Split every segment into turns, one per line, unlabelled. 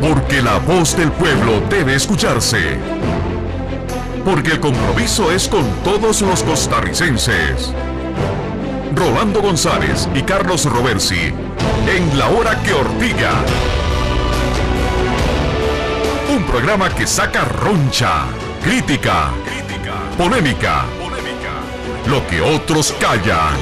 Porque la voz del pueblo debe escucharse. Porque el compromiso es con todos los costarricenses. Rolando González y Carlos Roversi, en La Hora que Ortiga. Un programa que saca roncha, crítica, polémica, lo que otros callan.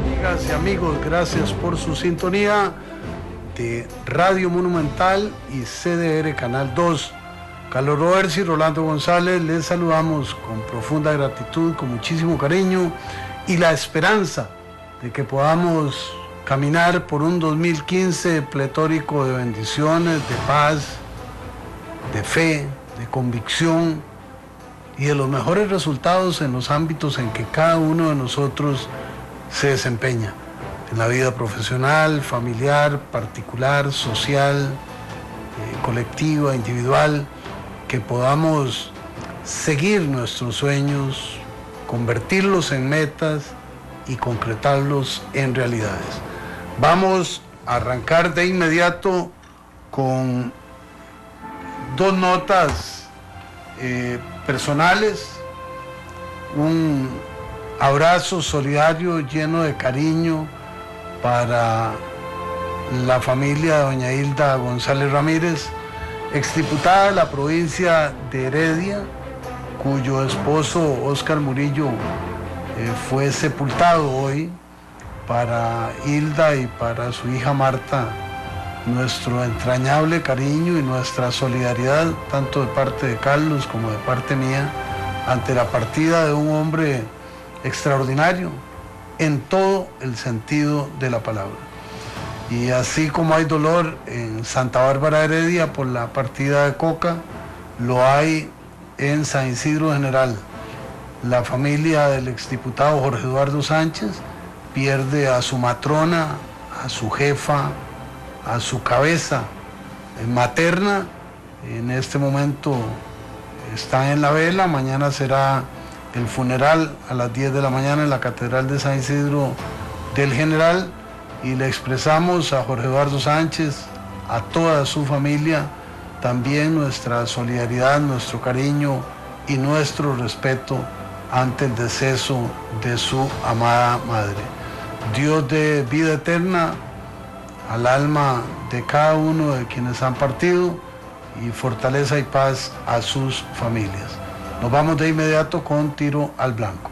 Amigas y amigos, gracias por su sintonía de Radio Monumental y CDR Canal 2. Carlos Roversi y Rolando González, les saludamos con profunda gratitud, con muchísimo cariño y la esperanza de que podamos caminar por un 2015 pletórico de bendiciones, de paz, de fe, de convicción y de los mejores resultados en los ámbitos en que cada uno de nosotros se desempeña, en la vida profesional, familiar, particular, social, colectiva, individual, que podamos seguir nuestros sueños, convertirlos en metas y concretarlos en realidades. Vamos a arrancar de inmediato con dos notas personales, un abrazo solidario lleno de cariño para la familia de doña Hilda González Ramírez, exdiputada de la provincia de Heredia, cuyo esposo Óscar Murillo fue sepultado hoy. Para Hilda y para su hija Marta, nuestro entrañable cariño y nuestra solidaridad, tanto de parte de Carlos como de parte mía, ante la partida de un hombre extraordinario en todo el sentido de la palabra. Y así como hay dolor en Santa Bárbara Heredia por la partida de Coca, lo hay en San Isidro General. La familia del exdiputado Jorge Eduardo Sánchez pierde a su matrona, a su jefa, a su cabeza materna. En este momento están en la vela, mañana será el funeral a las 10 de la mañana en la Catedral de San Isidro del General, y le expresamos a Jorge Eduardo Sánchez, a toda su familia, también nuestra solidaridad, nuestro cariño y nuestro respeto ante el deceso de su amada madre. Dios dé vida eterna al alma de cada uno de quienes han partido y fortaleza y paz a sus familias. Nos vamos de inmediato con Tiro al Blanco.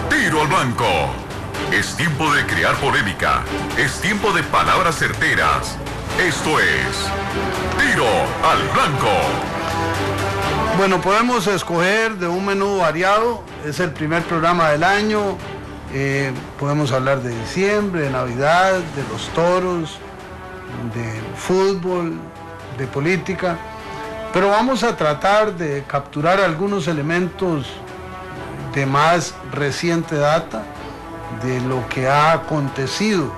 Tiro al Blanco. Es tiempo de crear polémica. Es tiempo de palabras certeras. Esto es Tiro al Blanco.
Bueno, podemos escoger de un menú variado. Es el primer programa del año. Podemos hablar de diciembre, de Navidad, de los toros, de fútbol, de política, pero vamos a tratar de capturar algunos elementos de más reciente data de lo que ha acontecido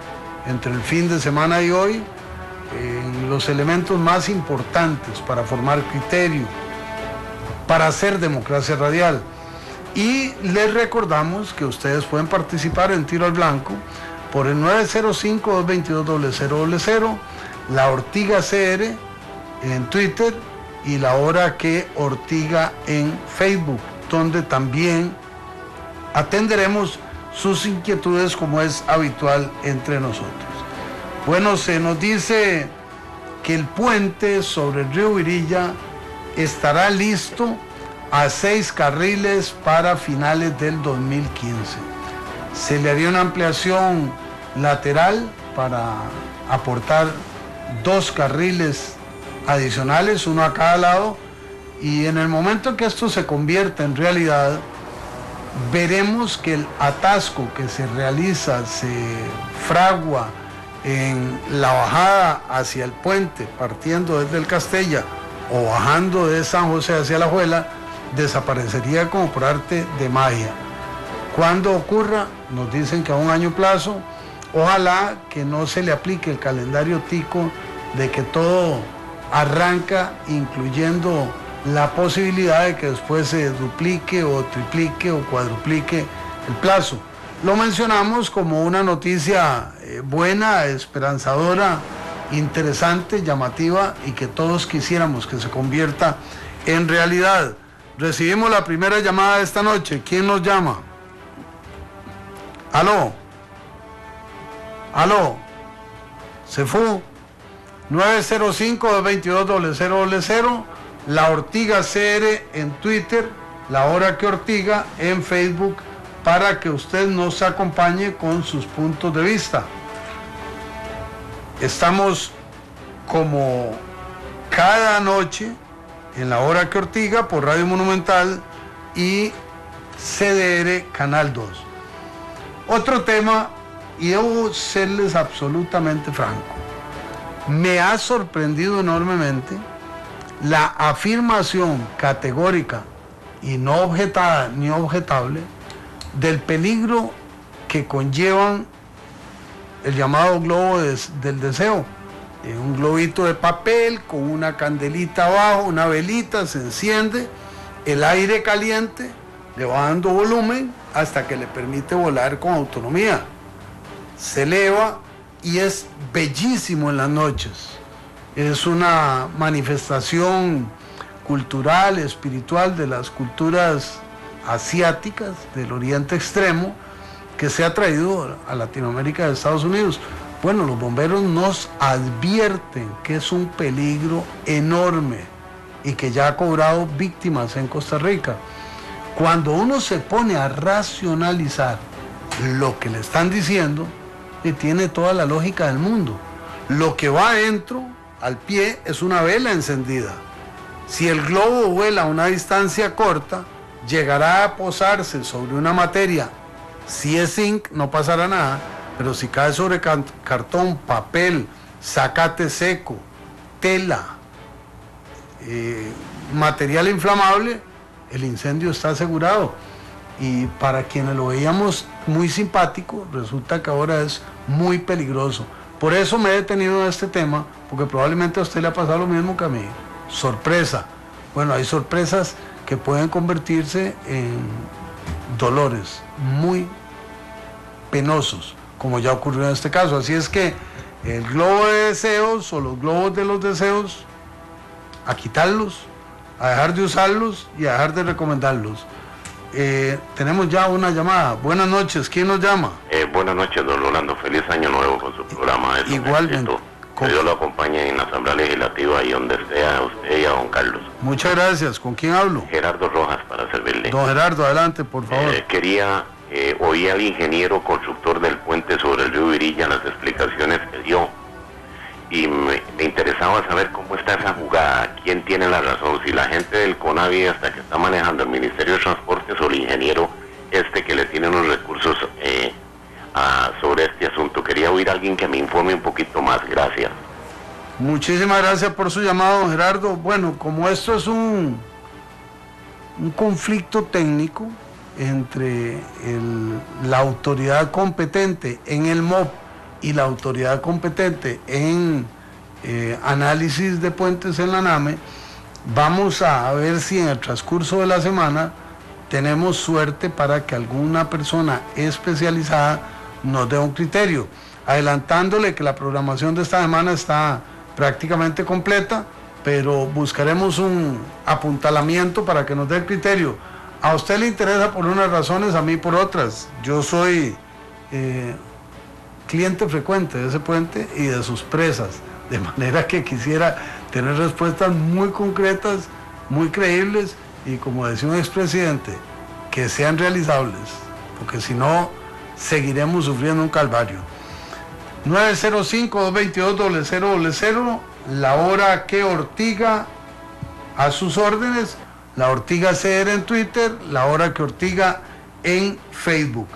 entre el fin de semana y hoy, los elementos más importantes para formar criterio, para hacer democracia radial. Y les recordamos que ustedes pueden participar en Tiro al Blanco por el 905-222-0000, La Ortiga CR en Twitter y La Hora que Ortiga en Facebook, donde también atenderemos sus inquietudes como es habitual entre nosotros. Bueno, se nos dice que el puente sobre el río Virilla estará listo a 6 carriles para finales del 2015. Se le haría una ampliación lateral para aportar 2 carriles adicionales, uno a cada lado, y en el momento en que esto se convierta en realidad, veremos que el atasco que se realiza, se fragua en la bajada hacia el puente, partiendo desde el Castella o bajando de San José hacia La Juela, desaparecería como por arte de magia. Cuando ocurra, nos dicen que a un año plazo, ojalá que no se le aplique el calendario tico de que todo arranca, incluyendo la posibilidad de que después se duplique o triplique o cuadruplique el plazo. Lo mencionamos como una noticia buena, esperanzadora, interesante, llamativa y que todos quisiéramos que se convierta en realidad. Recibimos la primera llamada de esta noche. ¿Quién nos llama? ¿Aló? ¿Aló? ¿Se fue? 905-222-0000, La Ortiga CR en Twitter, La Hora que Ortiga en Facebook, para que usted nos acompañe con sus puntos de vista. Estamos como cada noche en La Hora que Ortiga por Radio Monumental y CDR Canal 2. Otro tema, y debo serles absolutamente franco, me ha sorprendido enormemente la afirmación categórica y no objetada ni objetable del peligro que conllevan el llamado globo del deseo. Un globito de papel con una candelita abajo, una velita, se enciende, el aire caliente le va dando volumen hasta que le permite volar con autonomía. Se eleva y es bellísimo en las noches. Es una manifestación cultural, espiritual de las culturas asiáticas del Oriente Extremo que se ha traído a Latinoamérica de Estados Unidos. Bueno, los bomberos nos advierten que es un peligro enorme y que ya ha cobrado víctimas en Costa Rica. Cuando uno se pone a racionalizar lo que le están diciendo, tiene toda la lógica del mundo. Lo que va adentro, al pie, es una vela encendida. Si el globo vuela a una distancia corta, llegará a posarse sobre una materia. Si es zinc, no pasará nada, pero si cae sobre cartón, papel, zacate seco, tela, material inflamable, el incendio está asegurado. Y para quienes lo veíamos muy simpático, resulta que ahora es muy peligroso. Por eso me he detenido en este tema, porque probablemente a usted le ha pasado lo mismo que a mí. Sorpresa. Bueno, hay sorpresas que pueden convertirse en dolores muy penosos, como ya ocurrió en este caso. Así es que el globo de deseos o los globos de los deseos, a quitarlos, a dejar de usarlos y a dejar de recomendarlos. Tenemos ya una llamada. Buenas noches, ¿quién nos llama?
Buenas noches, don Rolando. Feliz año nuevo con su programa.
Igualmente.
Que Dios lo acompañe en la Asamblea Legislativa y donde esté a usted y a don Carlos.
Muchas gracias. ¿Con quién hablo?
Gerardo Rojas, para servirle.
Don Gerardo, adelante, por favor.
Oí al ingeniero constructor del puente sobre el río Virilla las explicaciones que dio. Y me interesaba saber cómo está esa jugada, quién tiene la razón, si la gente del CONAVI hasta que está manejando el Ministerio de Transportes o el ingeniero que le tiene los recursos sobre este asunto. Quería oír a alguien que me informe un poquito más. Gracias.
Muchísimas gracias por su llamado, don Gerardo. Bueno, como esto es un conflicto técnico entre la autoridad competente en el MOP y la autoridad competente en análisis de puentes en la NAME, vamos a ver si en el transcurso de la semana tenemos suerte para que alguna persona especializada nos dé un criterio, adelantándole que la programación de esta semana está prácticamente completa, pero buscaremos un apuntalamiento para que nos dé el criterio. A usted le interesa por unas razones, a mí por otras. Yo soy cliente frecuente de ese puente y de sus presas, de manera que quisiera tener respuestas muy concretas, muy creíbles y, como decía un expresidente, que sean realizables, porque si no seguiremos sufriendo un calvario. 905-222-0000, La Hora que Ortiga, a sus órdenes. La Ortiga CR en Twitter, La Hora que Ortiga en Facebook.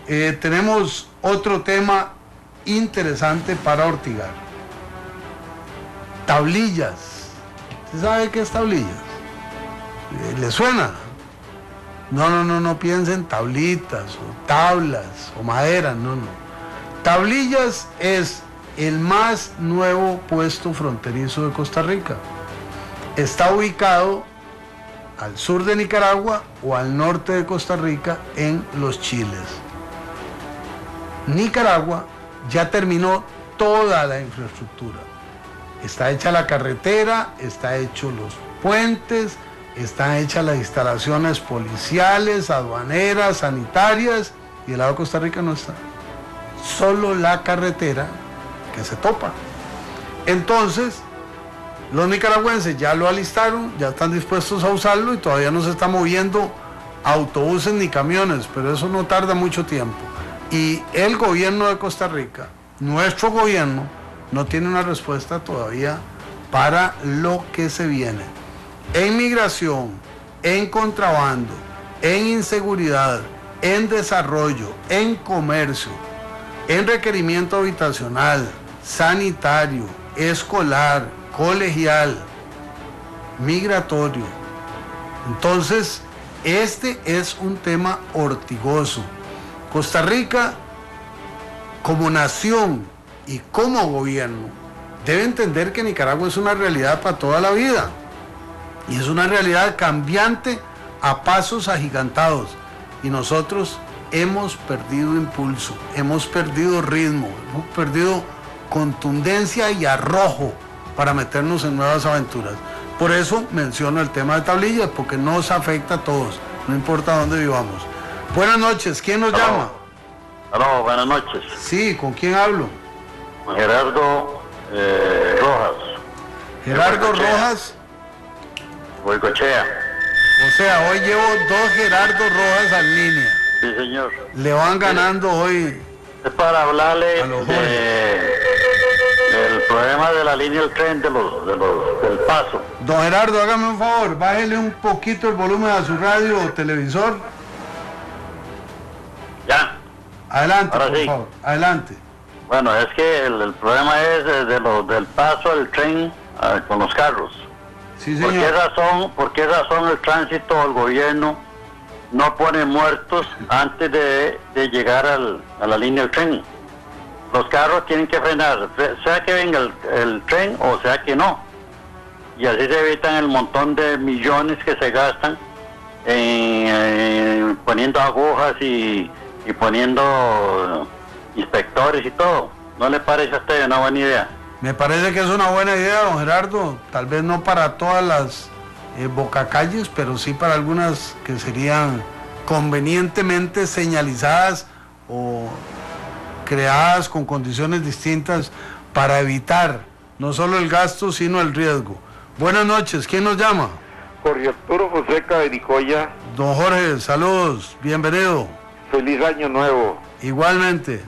Tenemos otro tema interesante para ortigar. Tablillas. ¿Usted sabe qué es tablillas? ¿Le suena? No piensen tablitas o tablas o madera, no. Tablillas es el más nuevo puesto fronterizo de Costa Rica. Está ubicado al sur de Nicaragua o al norte de Costa Rica en Los Chiles. Nicaragua ya terminó toda la infraestructura. Está hecha la carretera, está hecho los puentes, están hechas las instalaciones policiales, aduaneras, sanitarias, y el lado de Costa Rica no está. Solo la carretera que se topa. Entonces, los nicaragüenses ya lo alistaron, ya están dispuestos a usarlo y todavía no se están moviendo autobuses ni camiones, pero eso no tarda mucho tiempo. Y el gobierno de Costa Rica, nuestro gobierno, no tiene una respuesta todavía para lo que se viene. En migración, en contrabando, en inseguridad, en desarrollo, en comercio, en requerimiento habitacional, sanitario, escolar, colegial, migratorio. Entonces, este es un tema ortigoso. Costa Rica, como nación y como gobierno, debe entender que Nicaragua es una realidad para toda la vida. Y es una realidad cambiante a pasos agigantados. Y nosotros hemos perdido impulso, hemos perdido ritmo, hemos perdido contundencia y arrojo para meternos en nuevas aventuras. Por eso menciono el tema de tablillas, porque nos afecta a todos, no importa dónde vivamos. Buenas noches, ¿quién nos llama?
Aló, buenas noches.
Sí, ¿con quién hablo?
Gerardo Rojas.
Gerardo Rojas.
Boicochea.
O sea, hoy llevo 2 Gerardo Rojas en línea.
Sí, señor.
Le van ganando hoy.
Es para hablarle
del
problema de la línea del tren del Paso.
Don Gerardo, hágame un favor, bájele un poquito el volumen a su radio o televisor.
Ya.
Adelante,
Ahora
por
sí.
favor. Adelante.
Bueno, es que el problema es del paso del tren con los carros.
Sí, señor.
¿Por qué razón el tránsito o el gobierno no pone muertos antes de llegar a la línea del tren? Los carros tienen que frenar, sea que venga el tren o sea que no. Y así se evitan el montón de millones que se gastan en poniendo agujas y poniendo inspectores y todo. ¿No le parece a usted una buena idea?
Me parece que es una buena idea, don Gerardo. Tal vez no para todas las bocacalles, pero sí para algunas que serían convenientemente señalizadas o creadas con condiciones distintas para evitar no solo el gasto, sino el riesgo. Buenas noches, ¿quién nos llama?
Jorge Arturo Fonseca de Nicoya.
Don Jorge, saludos, bienvenido.
Feliz año nuevo.
Igualmente.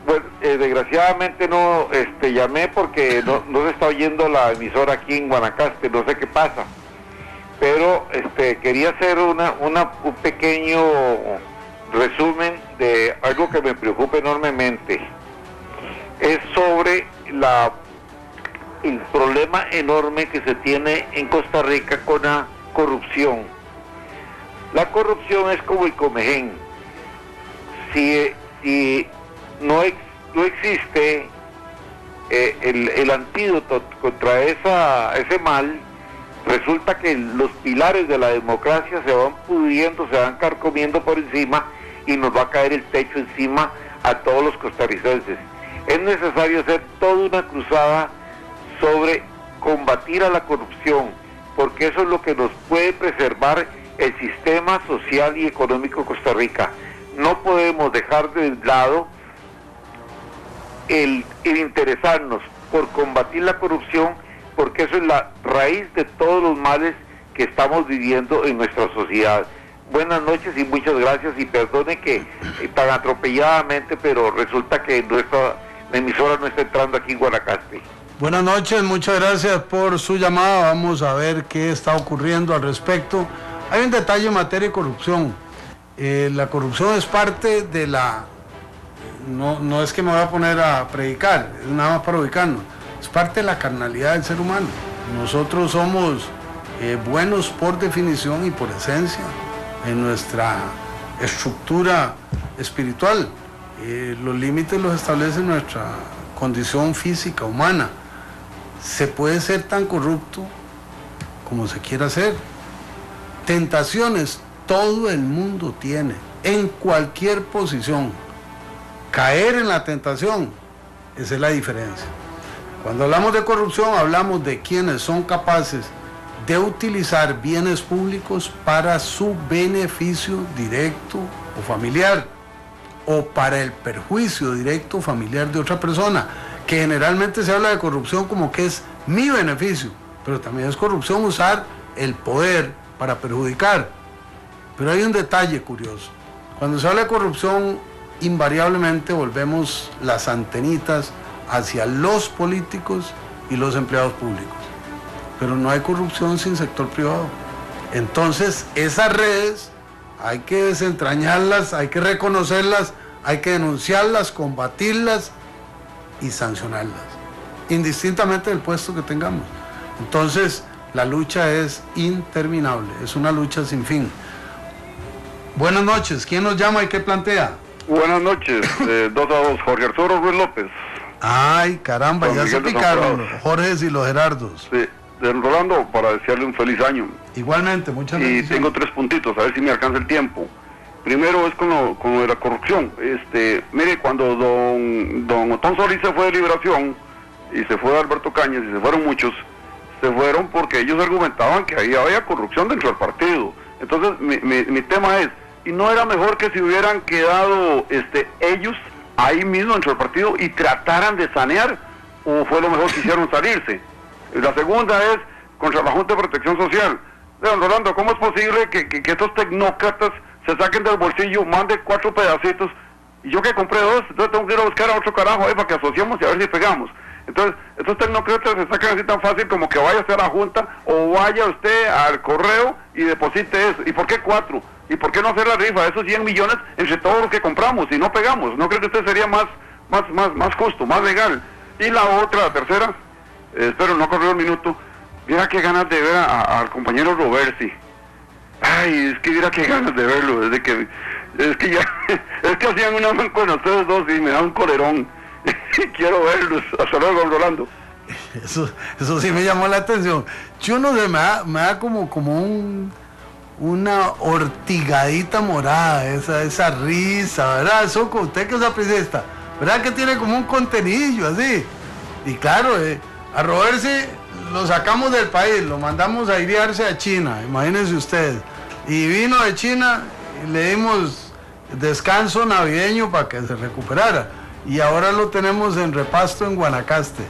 Bueno, desgraciadamente no llamé porque no se está oyendo la emisora aquí en Guanacaste, no sé qué pasa. Pero quería hacer un pequeño resumen de algo que me preocupa enormemente. Es sobre el problema enorme que se tiene en Costa Rica con la corrupción. La corrupción es como el comején. Si no existe el antídoto contra ese mal, resulta que los pilares de la democracia se van pudriendo, se van carcomiendo por encima y nos va a caer el techo encima a todos los costarricenses. Es necesario hacer toda una cruzada sobre combatir a la corrupción, porque eso es lo que nos puede preservar el sistema social y económico de Costa Rica. No podemos dejar de lado el interesarnos por combatir la corrupción, porque eso es la raíz de todos los males que estamos viviendo en nuestra sociedad. Buenas noches y muchas gracias, y perdone que tan atropelladamente, pero resulta que la emisora no está entrando aquí en Guanacaste.
Buenas noches, muchas gracias por su llamada. Vamos a ver qué está ocurriendo al respecto. Hay un detalle en materia de corrupción. La corrupción es parte de la... No es que me voy a poner a predicar, es nada más para ubicarnos. Es parte de la carnalidad del ser humano. Nosotros somos buenos por definición y por esencia en nuestra estructura espiritual. Los límites los establece nuestra condición física, humana. Se puede ser tan corrupto como se quiera ser. Tentaciones todo el mundo tiene, en cualquier posición. Caer en la tentación, esa es la diferencia. Cuando hablamos de corrupción, hablamos de quienes son capaces de utilizar bienes públicos para su beneficio directo o familiar, o para el perjuicio directo o familiar de otra persona, que generalmente se habla de corrupción como que es mi beneficio, pero también es corrupción usar el poder para perjudicar. Pero hay un detalle curioso. Cuando se habla de corrupción, invariablemente volvemos las antenitas hacia los políticos y los empleados públicos. Pero no hay corrupción sin sector privado. Entonces, esas redes hay que desentrañarlas, hay que reconocerlas, hay que denunciarlas, combatirlas y sancionarlas, indistintamente del puesto que tengamos. Entonces, la lucha es interminable, es una lucha sin fin. Buenas noches, ¿quién nos llama y qué plantea?
Buenas noches, 2-2, Jorge Arturo Ruiz López.
Ay, caramba, ya se picaron los Jorges y los Gerardos.
Sí, de Rolando, para desearle un feliz año.
Igualmente, muchas
gracias.
gracias.
Y tengo 3 puntitos, a ver si me alcanza el tiempo. Primero es con lo de la corrupción. Mire, cuando don Otón Solís se fue de Liberación, y se fue Alberto Cañas, y se fueron muchos, se fueron porque ellos argumentaban que ahí había corrupción dentro del partido. Entonces, mi tema es, ¿y no era mejor que se hubieran quedado ellos ahí mismo dentro del partido y trataran de sanear, o fue lo mejor que hicieron salirse? La segunda es contra la Junta de Protección Social. Don Rolando, ¿cómo es posible que estos tecnócratas se saquen del bolsillo, manden 4 pedacitos, y yo que compré 2, entonces tengo que ir a buscar a otro carajo ahí para que asociemos y a ver si pegamos? Entonces, estos tecnócratas se sacan así tan fácil como que vaya usted a la Junta, o vaya usted al correo y deposite eso. ¿Y por qué 4? ¿Y por qué no hacer la rifa? Esos 100 millones entre todos los que compramos y no pegamos. ¿No cree que usted sería más justo, más legal? Y la otra, la tercera, espero no correr un minuto, mira qué ganas de ver al compañero Roversi. Ay, es que mira qué ganas de verlo, es que hacían una man con ustedes dos y me da un colerón. Quiero verlos. Hasta luego, Rolando.
Eso sí me llamó la atención. Yo no sé, me da como una ortigadita morada, esa risa, ¿verdad? Eso con usted que es apricista, ¿verdad? Que tiene como un contenillo así. Y claro, a Roversi lo sacamos del país, lo mandamos a iriarse a China, imagínense ustedes. Y vino de China y le dimos descanso navideño para que se recuperara. Y ahora lo tenemos en repasto en Guanacaste.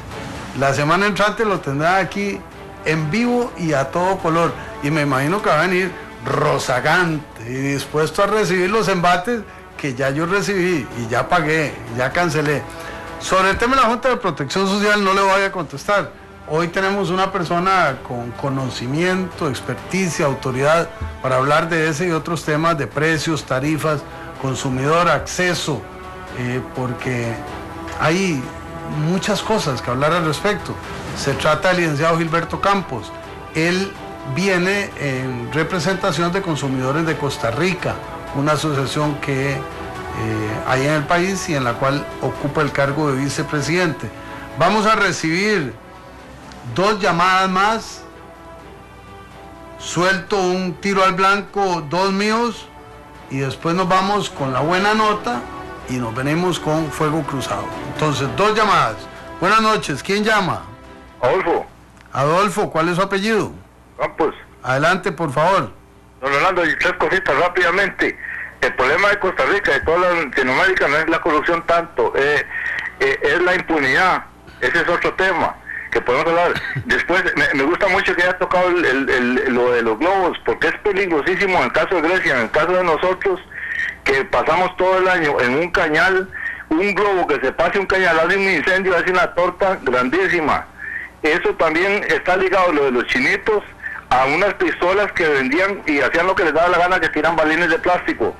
La semana entrante lo tendrá aquí en vivo y a todo color. Y me imagino que va a venir rozagante y dispuesto a recibir los embates que ya yo recibí y ya pagué, ya cancelé. Sobre el tema de la Junta de Protección Social no le voy a contestar. Hoy tenemos una persona con conocimiento, experticia, autoridad para hablar de ese y otros temas de precios, tarifas, consumidor, acceso, porque hay muchas cosas que hablar al respecto. Se trata del licenciado Gilberto Campos. Él viene en representación de consumidores de Costa Rica, una asociación que hay en el país y en la cual ocupa el cargo de vicepresidente. Vamos a recibir 2 llamadas más. Suelto un tiro al blanco, 2 míos, y después nos vamos con la buena nota y nos venimos con fuego cruzado. Entonces, 2 llamadas. Buenas noches, ¿quién llama?
Adolfo.
Adolfo, ¿cuál es su apellido?
Campos.
Adelante, por favor.
Don Rolando, y 3 cositas rápidamente. El problema de Costa Rica y de toda Latinoamérica no es la corrupción tanto, es la impunidad. Ese es otro tema que podemos hablar. Después, me gusta mucho que haya tocado lo de los globos, porque es peligrosísimo en el caso de Grecia, en el caso de nosotros, que pasamos todo el año en un cañal, un globo que se pase un cañal, hace un incendio, hace una torta grandísima. Eso también está ligado, lo de los chinitos, a unas pistolas que vendían y hacían lo que les daba la gana, que tiran balines de plástico.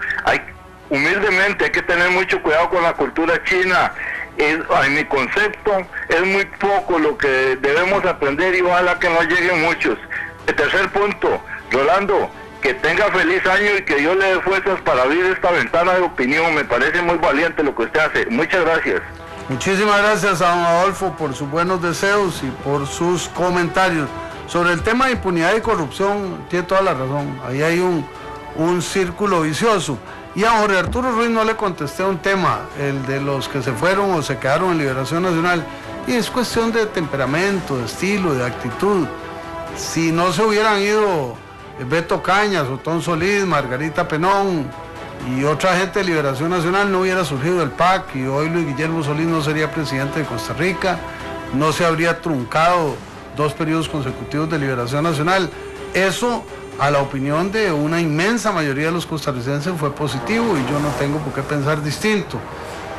Humildemente hay que tener mucho cuidado con la cultura china. En mi concepto es muy poco lo que debemos aprender y ojalá que no lleguen muchos.
El tercer punto, Rolando, que tenga feliz año y que Dios le dé fuerzas para abrir esta ventana de opinión. Me parece muy valiente lo que usted hace. Muchas gracias.
Muchísimas gracias a don Adolfo por sus buenos deseos y por sus comentarios. Sobre el tema de impunidad y corrupción, tiene toda la razón. Ahí hay un círculo vicioso. Y a Jorge Arturo Ruiz no le contesté un tema, el de los que se fueron o se quedaron en Liberación Nacional. Y es cuestión de temperamento, de estilo, de actitud. Si no se hubieran ido Beto Cañas, Otón Solís, Margarita Penón y otra gente de Liberación Nacional, no hubiera surgido el PAC y hoy Luis Guillermo Solís no sería presidente de Costa Rica, no se habría truncado 2 periodos consecutivos de Liberación Nacional. Eso, a la opinión de una inmensa mayoría de los costarricenses, fue positivo y yo no tengo por qué pensar distinto.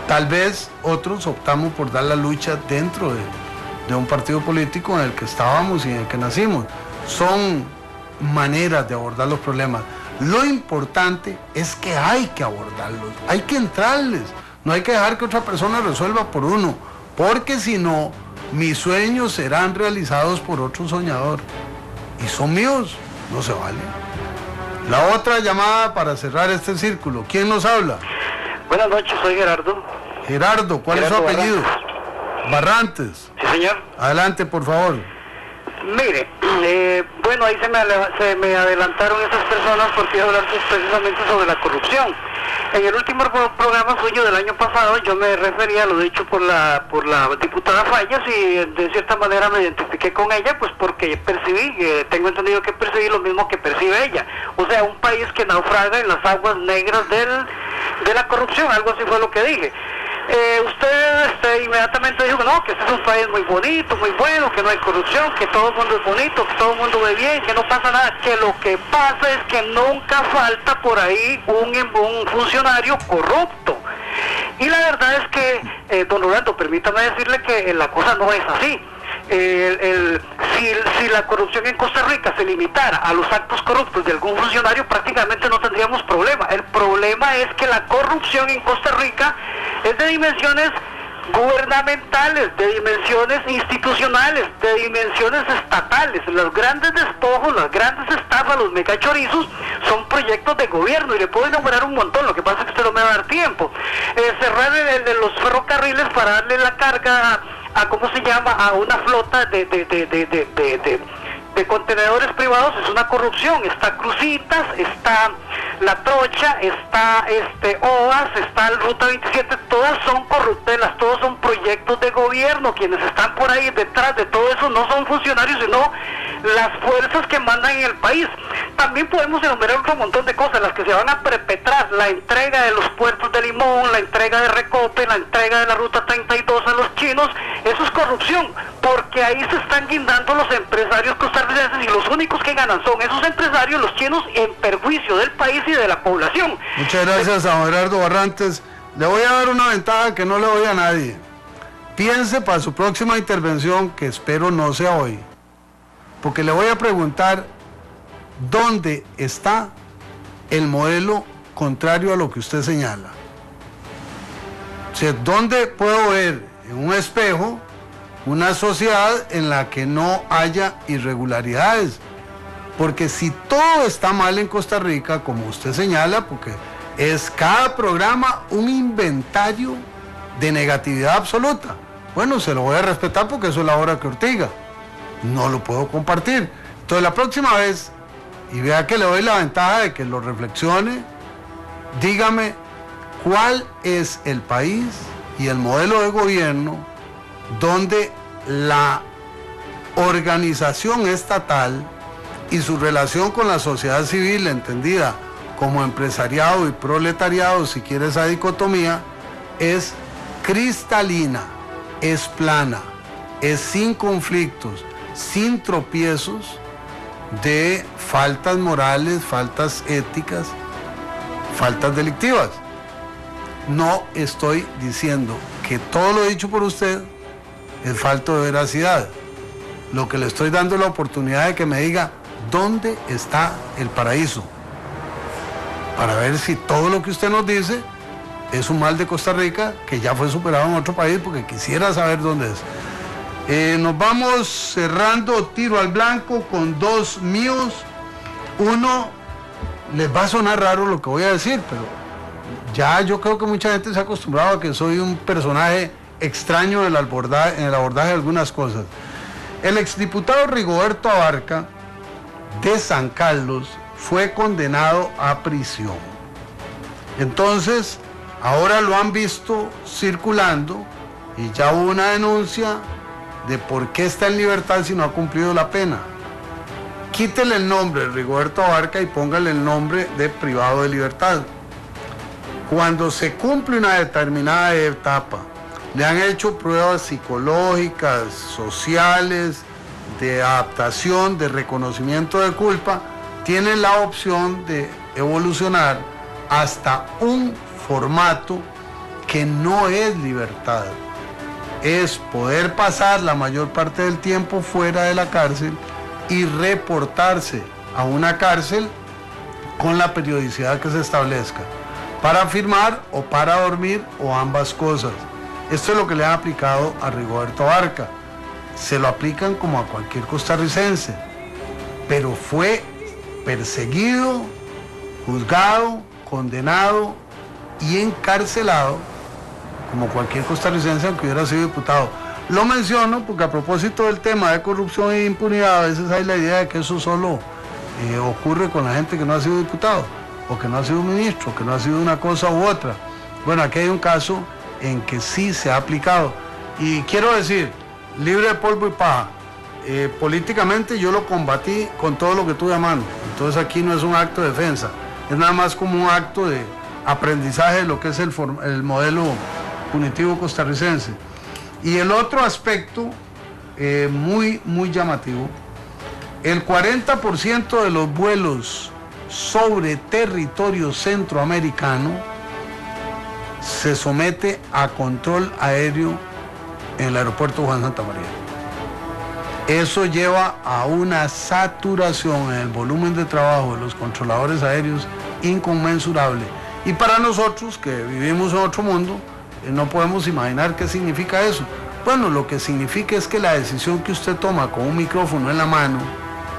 Tal vez otros optamos por dar la lucha dentro de un partido político en el que estábamos y en el que nacimos. Son maneras de abordar los problemas. Lo importante es que hay que abordarlos, hay que entrarles, no hay que dejar que otra persona resuelva por uno, porque si no, mis sueños serán realizados por otro soñador y son míos, no se vale. La otra llamada para cerrar este círculo, ¿quién nos habla?
Buenas noches, soy Gerardo.
Gerardo, ¿cuál es su apellido? Barrantes.
Sí, señor.
Adelante, por favor.
Mire, bueno, ahí se me adelantaron esas personas porque iba a hablar precisamente sobre la corrupción. En el último programa suyo del año pasado yo me refería a lo dicho por la diputada Fallas y de cierta manera me identifiqué con ella, pues porque percibí, tengo entendido que percibí lo mismo que percibe ella. O sea, un país que naufraga en las aguas negras de la corrupción, algo así fue lo que dije. Usted inmediatamente dijo que este es un país muy bonito, muy bueno, que no hay corrupción, que todo el mundo es bonito, que todo el mundo ve bien, que no pasa nada, que lo que pasa es que nunca falta por ahí un funcionario corrupto. Y la verdad es que, don Rolando, permítame decirle que la cosa no es así. Si la corrupción en Costa Rica se limitara a los actos corruptos de algún funcionario, prácticamente no tendríamos problema. El problema es que la corrupción en Costa Rica es de dimensiones gubernamentales, de dimensiones institucionales, de dimensiones estatales. Los grandes despojos, las grandes estafas, los megachorizos son proyectos de gobierno y le puedo enumerar un montón. Lo que pasa es que usted no me va a dar tiempo. Cerrar los ferrocarriles para darle la carga a ¿cómo se llama? A una flota de contenedores privados es una corrupción. Está Cruzitas, está La Trocha, está OAS, está el Ruta 27, todas son corruptelas, todos son proyectos de gobierno. Quienes están por ahí detrás de todo eso no son funcionarios, sino las fuerzas que mandan en el país. También podemos enumerar otro montón de cosas, las que se van a perpetrar: la entrega de los puertos de Limón, la entrega de Recope, la entrega de la Ruta 32 a los chinos. Eso es corrupción, porque ahí se están guindando los empresarios costarricenses y los únicos que ganan son esos empresarios, los chinos, en perjuicio del país y de la población.
Muchas gracias a Gerardo Barrantes. Le voy a dar una ventaja que no le doy a nadie. Piense para su próxima intervención, que espero no sea hoy, porque le voy a preguntar dónde está el modelo contrario a lo que usted señala. O sea, ¿dónde puedo ver en un espejo una sociedad en la que no haya irregularidades? Porque si todo está mal en Costa Rica, como usted señala, porque es cada programa un inventario de negatividad absoluta, bueno, se lo voy a respetar porque eso es la hora que Ortiga. No lo puedo compartir. Entonces la próxima vez, y vea que le doy la ventaja de que lo reflexione, dígame cuál es el país y el modelo de gobierno donde la organización estatal y su relación con la sociedad civil, entendida como empresariado y proletariado, si quiere esa dicotomía, es cristalina, es plana, es sin conflictos, sin tropiezos de faltas morales, faltas éticas, faltas delictivas. No estoy diciendo que todo lo dicho por usted es falto de veracidad. Lo que le estoy dando es la oportunidad de que me diga dónde está el paraíso, para ver si todo lo que usted nos dice es un mal de Costa Rica que ya fue superado en otro país, porque quisiera saber dónde es. Nos vamos cerrando tiro al blanco con dos míos. Uno, les va a sonar raro lo que voy a decir, pero ya yo creo que mucha gente se ha acostumbrado a que soy un personaje extraño en el abordaje de algunas cosas. El exdiputado Rigoberto Abarca de San Carlos fue condenado a prisión. Entonces, ahora lo han visto circulando y ya hubo una denuncia de por qué está en libertad si no ha cumplido la pena. Quítele el nombre de Rigoberto Abarca y póngale el nombre de privado de libertad. Cuando se cumple una determinada etapa, le han hecho pruebas psicológicas, sociales, de adaptación, de reconocimiento de culpa, tienen la opción de evolucionar hasta un formato que no es libertad. Es poder pasar la mayor parte del tiempo fuera de la cárcel y reportarse a una cárcel con la periodicidad que se establezca, para firmar o para dormir o ambas cosas. Esto es lo que le han aplicado a Rigoberto Abarca. Se lo aplican como a cualquier costarricense, pero fue perseguido, juzgado, condenado y encarcelado como cualquier costarricense aunque hubiera sido diputado. Lo menciono porque a propósito del tema de corrupción e impunidad, a veces hay la idea de que eso solo ocurre con la gente que no ha sido diputado, o que no ha sido ministro, que no ha sido una cosa u otra. Bueno, aquí hay un caso en que sí se ha aplicado. Y quiero decir, libre de polvo y paja, políticamente yo lo combatí con todo lo que tuve a mano. Entonces aquí no es un acto de defensa, es nada más como un acto de aprendizaje de lo que es el modelo punitivo costarricense. Y el otro aspecto muy llamativo, el 40% de los vuelos sobre territorio centroamericano se somete a control aéreo en el aeropuerto Juan Santamaría. Eso lleva a una saturación en el volumen de trabajo de los controladores aéreos inconmensurable. Y para nosotros que vivimos en otro mundo, no podemos imaginar qué significa eso. Bueno, lo que significa es que la decisión que usted toma con un micrófono en la mano,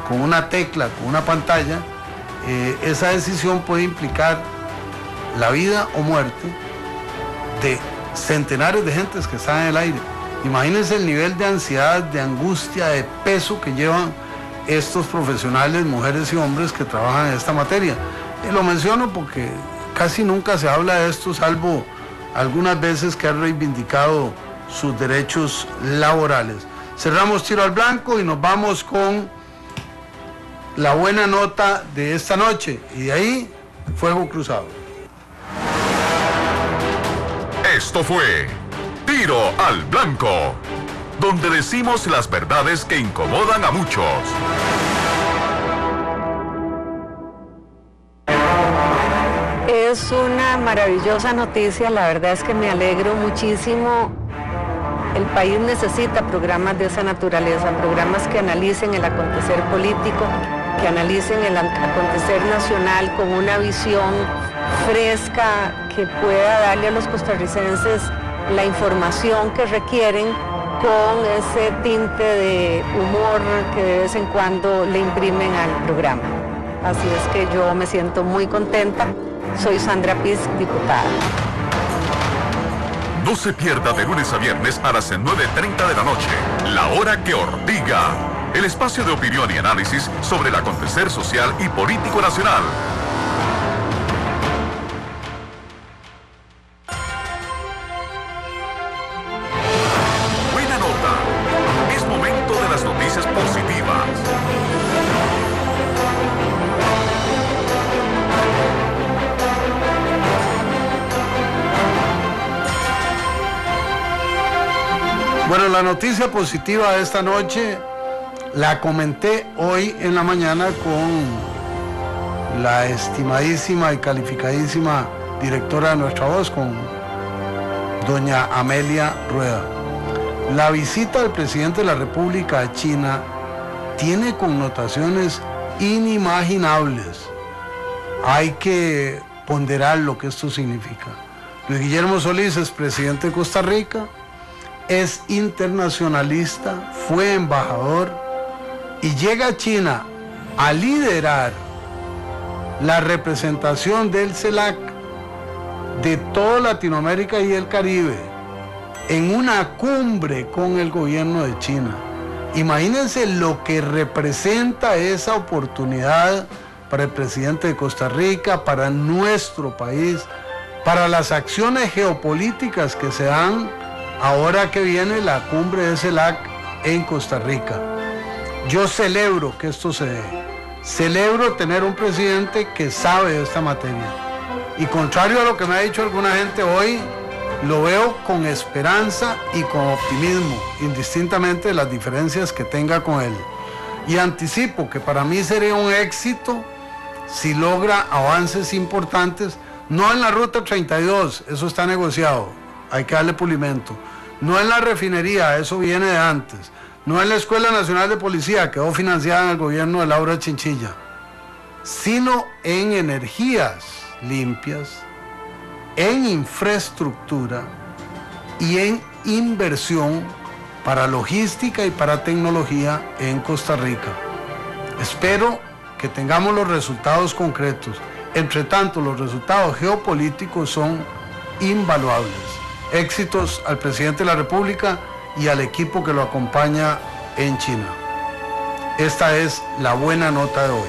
con una tecla, con una pantalla, esa decisión puede implicar la vida o muerte de centenares de gentes que están en el aire. Imagínense el nivel de ansiedad, de angustia, de peso que llevan estos profesionales, mujeres y hombres que trabajan en esta materia. Y lo menciono porque casi nunca se habla de esto, salvo algunas veces que han reivindicado sus derechos laborales. Cerramos tiro al blanco y nos vamos con la buena nota de esta noche, y de ahí, fuego cruzado.
Esto fue Tiro al Blanco, donde decimos las verdades que incomodan a muchos.
Es una maravillosa noticia, la verdad es que me alegro muchísimo. El país necesita programas de esa naturaleza, programas que analicen el acontecer político, que analicen el acontecer nacional con una visión fresca que pueda darle a los costarricenses la información que requieren, con ese tinte de humor que de vez en cuando le imprimen al programa. Así es que yo me siento muy contenta. Soy Sandra Piz, diputada.
No se pierda de lunes a viernes a las 9:30 de la noche, La Hora que Ordiga, el espacio de opinión y análisis sobre el acontecer social y político nacional. Buena nota. Es momento de las noticias positivas.
Bueno, la noticia positiva de esta noche la comenté hoy en la mañana con la estimadísima y calificadísima directora de Nuestra Voz, con doña Amelia Rueda. La visita del presidente de la República a China tiene connotaciones inimaginables. Hay que ponderar lo que esto significa. Luis Guillermo Solís es presidente de Costa Rica, es internacionalista, fue embajador y llega a China a liderar la representación del CELAC de toda Latinoamérica y el Caribe en una cumbre con el gobierno de China. Imagínense lo que representa esa oportunidad para el presidente de Costa Rica, para nuestro país, para las acciones geopolíticas que se dan ahora que viene la cumbre de CELAC en Costa Rica. Yo celebro que esto se dé. Celebro tener un presidente que sabe de esta materia. Y contrario a lo que me ha dicho alguna gente hoy, lo veo con esperanza y con optimismo, indistintamente de las diferencias que tenga con él. Y anticipo que para mí sería un éxito si logra avances importantes, no en la Ruta 32, eso está negociado, hay que darle pulimento. No en la refinería, eso viene de antes. No en la Escuela Nacional de Policía, quedó financiada en el gobierno de Laura Chinchilla, sino en energías limpias, en infraestructura y en inversión para logística y para tecnología en Costa Rica. Espero que tengamos los resultados concretos. Entre tanto, los resultados geopolíticos son invaluables. Éxitos al presidente de la República y al equipo que lo acompaña en China. Esta es la buena nota de hoy.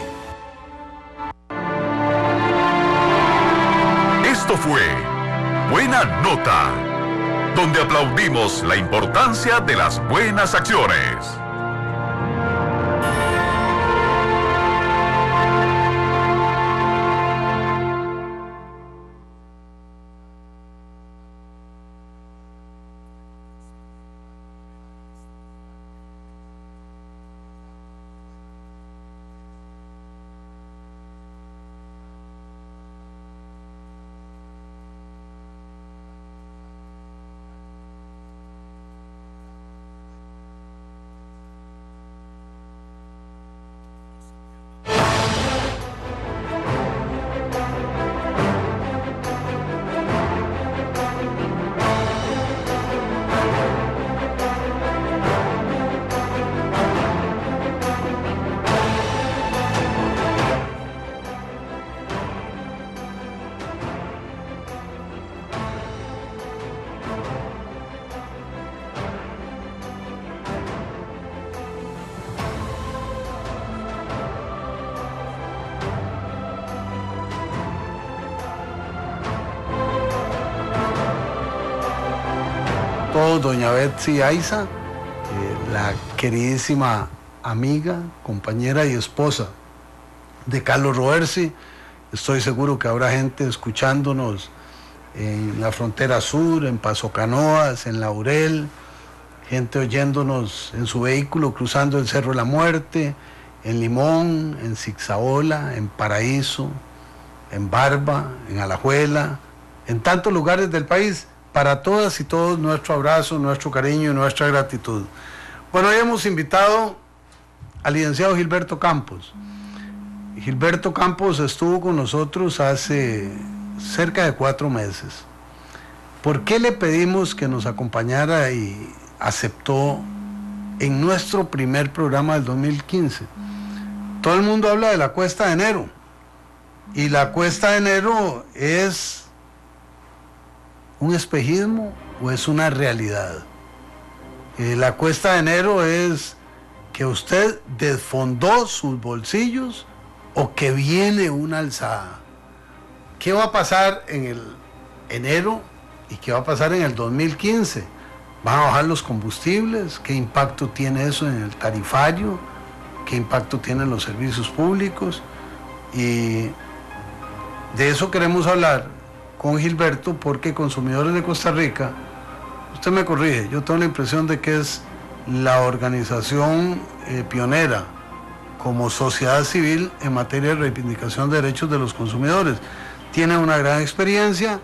Esto fue Buena Nota, donde aplaudimos la importancia de las buenas acciones.
Doña Betsy Aiza, la queridísima amiga, compañera y esposa de Carlos Roversi. Estoy seguro que habrá gente escuchándonos en la frontera sur, en Paso Canoas, en Laurel, gente oyéndonos en su vehículo cruzando el Cerro de la Muerte, en Limón, en Zigzaola, en Paraíso, en Barba, en Alajuela, en tantos lugares del país. Para todas y todos, nuestro abrazo, nuestro cariño y nuestra gratitud. Bueno, hoy hemos invitado al licenciado Gilberto Campos. Gilberto Campos estuvo con nosotros hace cerca de 4 meses. ¿Por qué le pedimos que nos acompañara y aceptó en nuestro primer programa del 2015? Todo el mundo habla de la Cuesta de Enero. Y la Cuesta de Enero es ¿un espejismo o es una realidad? La Cuesta de Enero es que usted desfondó sus bolsillos o que viene una alzada. ¿Qué va a pasar en el enero y qué va a pasar en el 2015? ¿Van a bajar los combustibles? ¿Qué impacto tiene eso en el tarifario? ¿Qué impacto tienen los servicios públicos? Y de eso queremos hablar con Gilberto, porque Consumidores de Costa Rica, usted me corrige, yo tengo la impresión de que es la organización pionera como sociedad civil en materia de reivindicación de derechos de los consumidores. Tiene una gran experiencia,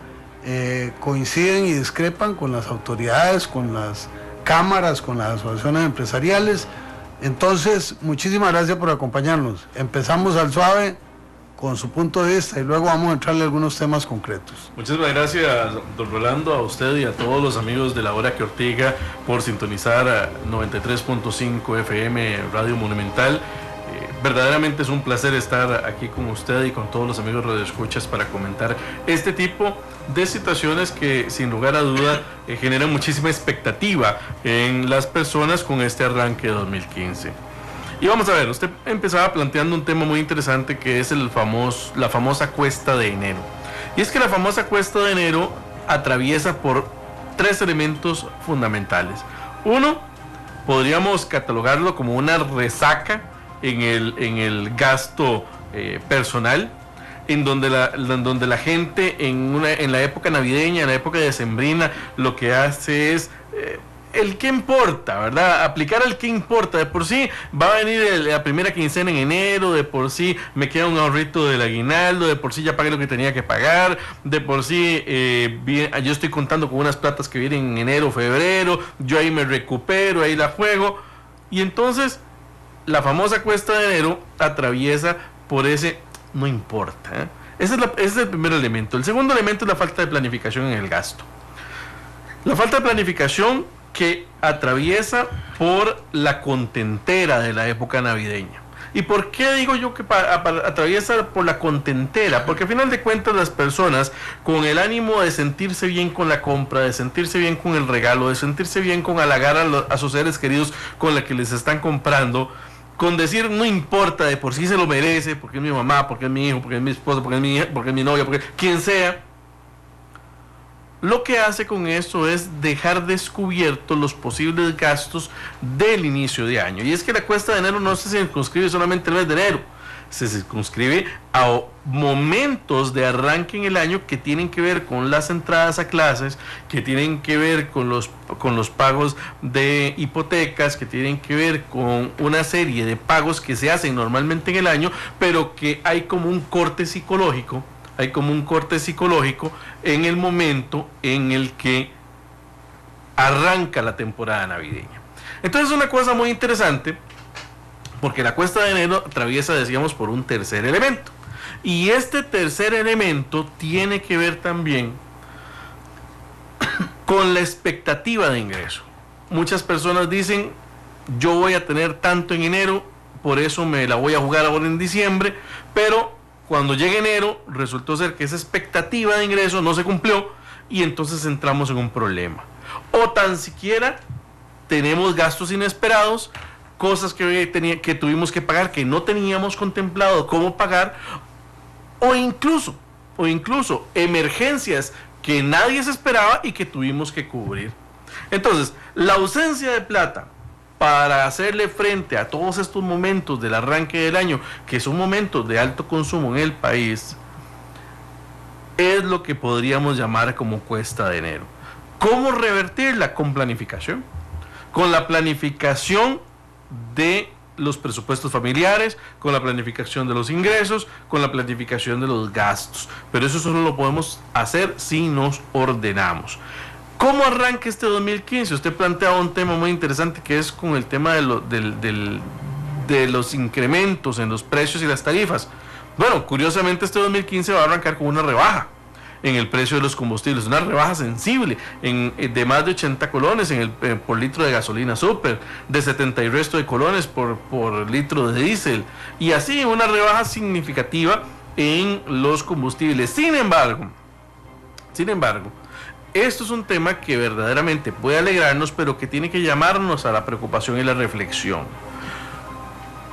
coinciden y discrepan con las autoridades, con las cámaras, con las asociaciones empresariales. Entonces, muchísimas gracias por acompañarnos. Empezamos al suave con su punto de vista y luego vamos a entrarle a algunos temas concretos.
Muchísimas gracias, don Rolando, a usted y a todos los amigos de La Hora que Ortiga por sintonizar a 93.5 FM Radio Monumental. Verdaderamente es un placer estar aquí con usted y con todos los amigos radioescuchas para comentar este tipo de situaciones que sin lugar a duda generan muchísima expectativa en las personas con este arranque de 2015. Y vamos a ver, usted empezaba planteando un tema muy interesante que es la famosa cuesta de enero. Y es que la famosa cuesta de enero atraviesa por 3 elementos fundamentales. Uno, podríamos catalogarlo como una resaca en el gasto personal, en donde la gente en la época navideña, en la época decembrina, lo que hace es el qué importa, ¿verdad? Aplicar el qué importa. De por sí va a venir la primera quincena en enero, de por sí me queda un ahorrito del aguinaldo, de por sí ya pagué lo que tenía que pagar, de por sí yo estoy contando con unas platas que vienen en enero, febrero, yo ahí me recupero, ahí la juego. Y entonces la famosa cuesta de enero atraviesa por ese no importa, ¿eh? Ese es el primer elemento. El segundo elemento es la falta de planificación en el gasto. La falta de planificación que atraviesa por la contentera de la época navideña. ¿Y por qué digo yo que atraviesa por la contentera? Porque al final de cuentas las personas con el ánimo de sentirse bien con la compra, de sentirse bien con el regalo, de sentirse bien con halagar a sus seres queridos con la que les están comprando, con decir no importa, de por sí se lo merece, porque es mi mamá, porque es mi hijo, porque es mi esposa, porque es mi hija, porque es mi novia, porque quien sea, lo que hace con eso es dejar descubiertos los posibles gastos del inicio de año. Y es que la cuesta de enero no se circunscribe solamente al mes de enero, se circunscribe a momentos de arranque en el año que tienen que ver con las entradas a clases, que tienen que ver con los pagos de hipotecas, que tienen que ver con una serie de pagos que se hacen normalmente en el año, pero que hay como un corte psicológico. Hay como un corte psicológico en el momento en el que arranca la temporada navideña. Entonces es una cosa muy interesante, porque la cuesta de enero atraviesa, decíamos, por un tercer elemento. Y este tercer elemento tiene que ver también con la expectativa de ingreso. Muchas personas dicen, yo voy a tener tanto en enero, por eso me la voy a jugar ahora en diciembre, pero cuando llegue enero, resultó ser que esa expectativa de ingreso no se cumplió y entonces entramos en un problema. O tan siquiera tenemos gastos inesperados, cosas que tuvimos que pagar, que no teníamos contemplado cómo pagar, o incluso emergencias que nadie se esperaba y que tuvimos que cubrir. Entonces, la ausencia de plata para hacerle frente a todos estos momentos del arranque del año, que son momentos de alto consumo en el país, es lo que podríamos llamar como cuesta de enero. ¿Cómo revertirla? Con planificación. Con la planificación de los presupuestos familiares, con la planificación de los ingresos, con la planificación de los gastos. Pero eso solo lo podemos hacer si nos ordenamos. ¿Cómo arranca este 2015? Usted planteaba un tema muy interesante que es con el tema de los incrementos en los precios y las tarifas. Bueno, curiosamente este 2015 va a arrancar con una rebaja en el precio de los combustibles, una rebaja sensible de más de 80 colones por litro de gasolina super, de 70 y resto de colones por litro de diésel, y así una rebaja significativa en los combustibles. Sin embargo, esto es un tema que verdaderamente puede alegrarnos, pero que tiene que llamarnos a la preocupación y la reflexión.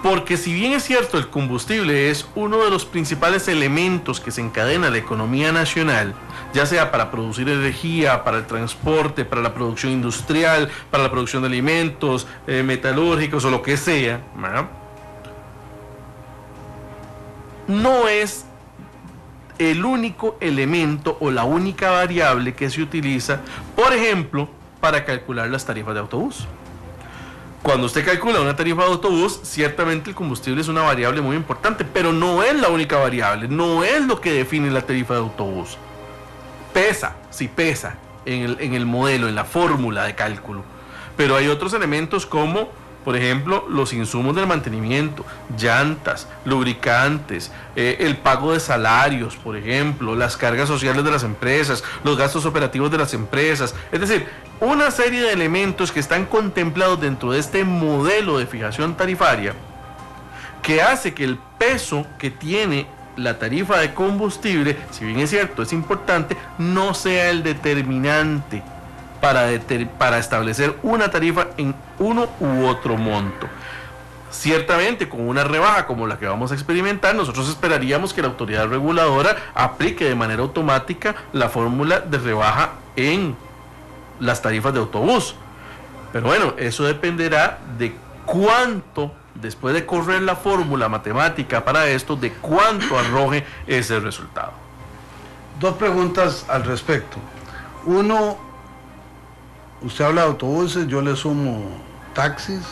Porque si bien es cierto, el combustible es uno de los principales elementos que se encadena la economía nacional, ya sea para producir energía, para el transporte, para la producción industrial, para la producción de alimentos, metalúrgicos o lo que sea, ¿verdad? No es el único elemento o la única variable que se utiliza, por ejemplo, para calcular las tarifas de autobús. Cuando usted calcula una tarifa de autobús, ciertamente el combustible es una variable muy importante, pero no es la única variable, no es lo que define la tarifa de autobús. Pesa, sí pesa en el modelo, en la fórmula de cálculo, pero hay otros elementos como por ejemplo, los insumos del mantenimiento, llantas, lubricantes, el pago de salarios, por ejemplo, las cargas sociales de las empresas, los gastos operativos de las empresas, es decir, una serie de elementos que están contemplados dentro de este modelo de fijación tarifaria que hace que el peso que tiene la tarifa de combustible, si bien es cierto, es importante, no sea el determinante para establecer una tarifa en uno u otro monto. Ciertamente, con una rebaja como la que vamos a experimentar, nosotros esperaríamos que la autoridad reguladora aplique de manera automática la fórmula de rebaja en las tarifas de autobús. Pero bueno, eso dependerá de cuánto, después de correr la fórmula matemática para esto, de cuánto arroje ese resultado.
Dos preguntas al respecto. Uno, usted habla de autobuses, yo le sumo taxis,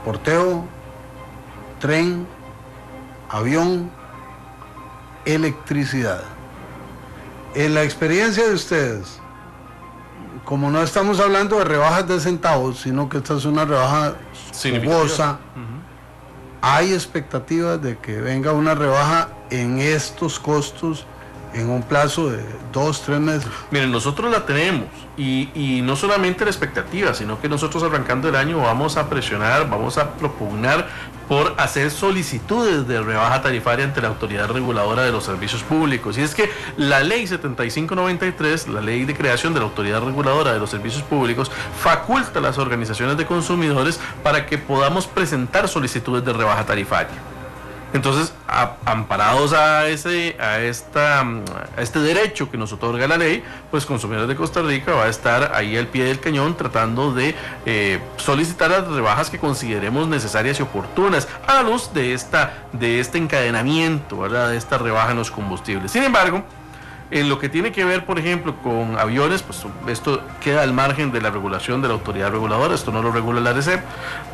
porteo, tren, avión, electricidad. En la experiencia de ustedes, como no estamos hablando de rebajas de centavos, sino que esta es una rebaja jugosa, ¿hay expectativas de que venga una rebaja en estos costos en un plazo de 2-3 meses?
Miren, nosotros la tenemos y no solamente la expectativa, sino que nosotros arrancando el año vamos a presionar, vamos a propugnar por hacer solicitudes de rebaja tarifaria ante la autoridad reguladora de los servicios públicos. Y es que la ley 7593, la ley de creación de la autoridad reguladora de los servicios públicos, faculta a las organizaciones de consumidores para que podamos presentar solicitudes de rebaja tarifaria. Entonces, amparados a este derecho que nos otorga la ley, pues Consumidores de Costa Rica va a estar ahí al pie del cañón tratando de solicitar las rebajas que consideremos necesarias y oportunas a la luz de este encadenamiento, ¿verdad?, de esta rebaja en los combustibles. Sin embargo, en lo que tiene que ver, por ejemplo, con aviones, pues esto queda al margen de la regulación de la autoridad reguladora, esto no lo regula la ARECEP.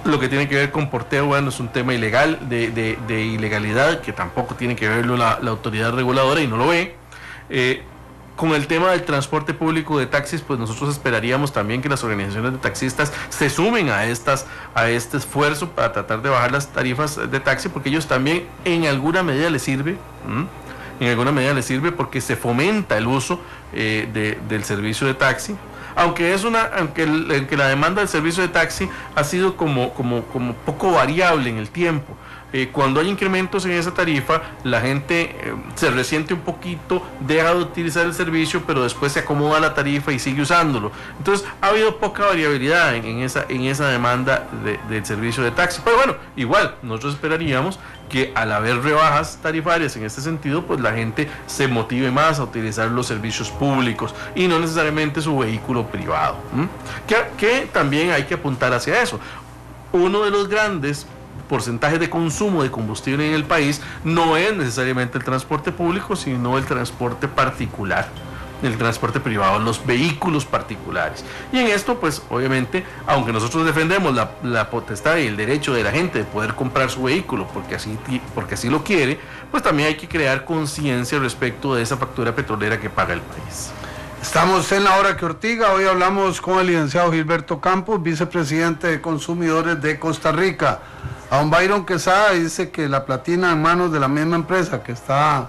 Lo que tiene que ver con porteo, bueno, es un tema ilegal, de ilegalidad, que tampoco tiene que verlo la autoridad reguladora y no lo ve. Con el tema del transporte público de taxis, pues nosotros esperaríamos también que las organizaciones de taxistas se sumen a este esfuerzo para tratar de bajar las tarifas de taxi, porque ellos también en alguna medida les sirve. En alguna medida les sirve porque se fomenta el uso del servicio de taxi, aunque la demanda del servicio de taxi ha sido como poco variable en el tiempo. Cuando hay incrementos en esa tarifa, la gente se resiente un poquito, deja de utilizar el servicio, pero después se acomoda la tarifa y sigue usándolo. Entonces ha habido poca variabilidad en esa demanda del servicio de taxi. Pero bueno, igual nosotros esperaríamos que al haber rebajas tarifarias en este sentido, pues la gente se motive más a utilizar los servicios públicos y no necesariamente su vehículo privado. Que también hay que apuntar hacia eso. Uno de los grandes porcentajes de consumo de combustible en el país no es necesariamente el transporte público, sino el transporte particular, el transporte privado, los vehículos particulares. Y en esto, pues obviamente, aunque nosotros defendemos la potestad y el derecho de la gente de poder comprar su vehículo porque así lo quiere, pues también hay que crear conciencia respecto de esa factura petrolera que paga el país.
Estamos en La Hora que Ortiga. Hoy hablamos con el licenciado Gilberto Campos, vicepresidente de Consumidores de Costa Rica. A don Byron Quesada dice que la platina en manos de la misma empresa que está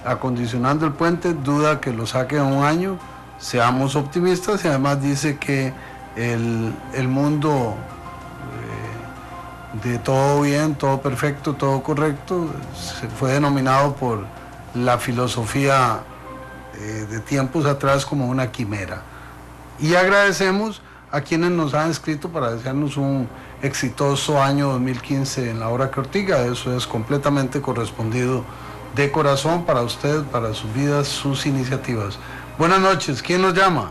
acondicionando el puente, duda que lo saque en un año. Seamos optimistas. Y además dice que el mundo de todo bien, todo perfecto, todo correcto, se fue denominado por la filosofía de tiempos atrás como una quimera. Y agradecemos a quienes nos han escrito para desearnos un exitoso año 2015 en La Hora que Ortiga. Eso es completamente correspondido de corazón para usted, para sus vidas, sus iniciativas. Buenas noches, ¿quién nos llama?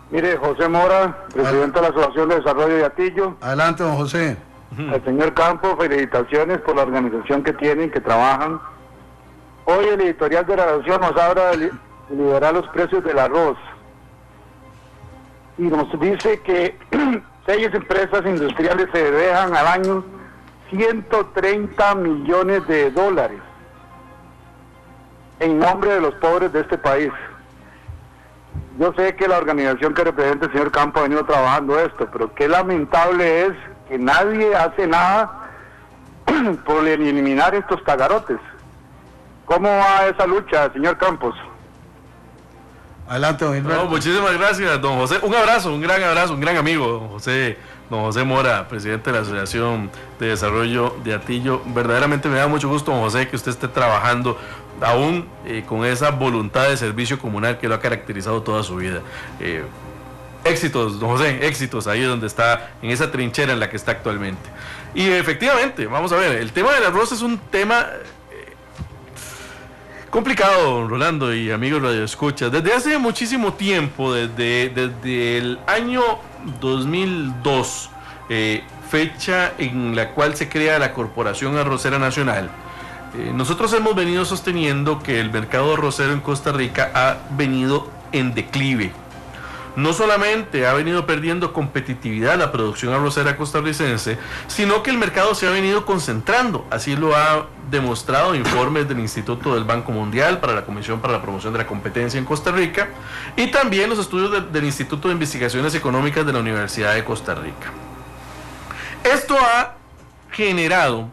Mire, José Mora, presidente de la Asociación de Desarrollo de Atillo.
Adelante, don José.
Al señor Campos, felicitaciones por la organización que tienen, que trabajan. Hoy el editorial de la Nación nos habla de liberar los precios del arroz. Y nos dice que 6 empresas industriales se dejan al año 130 millones de dólares en nombre de los pobres de este país. Yo sé que la organización que representa el señor Campos ha venido trabajando esto, pero qué lamentable es que nadie hace nada por eliminar estos tagarotes. ¿Cómo va esa lucha, señor Campos?
Adelante, don Gilberto.
No, muchísimas gracias, don José. Un abrazo, un gran amigo, don José Mora, presidente de la Asociación de Desarrollo de Atillo. Verdaderamente me da mucho gusto, don José, que usted esté trabajando aún con esa voluntad de servicio comunal que lo ha caracterizado toda su vida. Éxitos, don José, éxitos ahí donde está, en esa trinchera en la que está actualmente. Y efectivamente, vamos a ver, el tema del arroz es un tema complicado, don Rolando y amigos radioescuchas. Desde hace muchísimo tiempo, desde el año 2002, fecha en la cual se crea la Corporación Arrocera Nacional, nosotros hemos venido sosteniendo que el mercado arrocero en Costa Rica ha venido en declive. No solamente ha venido perdiendo competitividad la producción arrocera costarricense, sino que el mercado se ha venido concentrando. Así lo ha demostrado informes del Instituto del Banco Mundial para la Comisión para la Promoción de la Competencia en Costa Rica y también los estudios del Instituto de Investigaciones Económicas de la Universidad de Costa Rica. Esto ha generado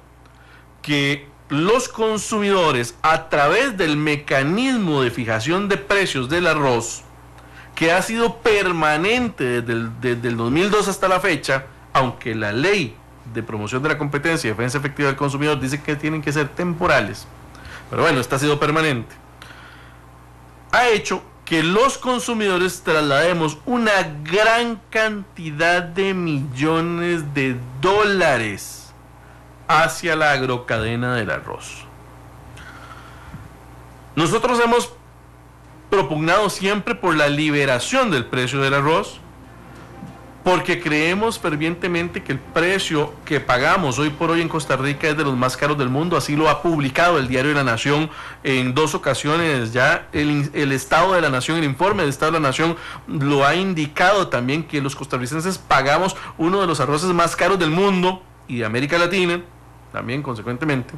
que los consumidores, a través del mecanismo de fijación de precios del arroz, que ha sido permanente desde el 2002 hasta la fecha, aunque la ley de promoción de la competencia y defensa efectiva del consumidor dice que tienen que ser temporales, pero bueno, esta ha sido permanente, ha hecho que los consumidores traslademos una gran cantidad de millones de dólares hacia la agrocadena del arroz. Nosotros hemos propugnado siempre por la liberación del precio del arroz, porque creemos fervientemente que el precio que pagamos hoy por hoy en Costa Rica es de los más caros del mundo. Así lo ha publicado el diario La Nación en 2 ocasiones ya. El Estado de la Nación, el informe del Estado de la Nación lo ha indicado también, que los costarricenses pagamos uno de los arroces más caros del mundo y de América Latina también consecuentemente.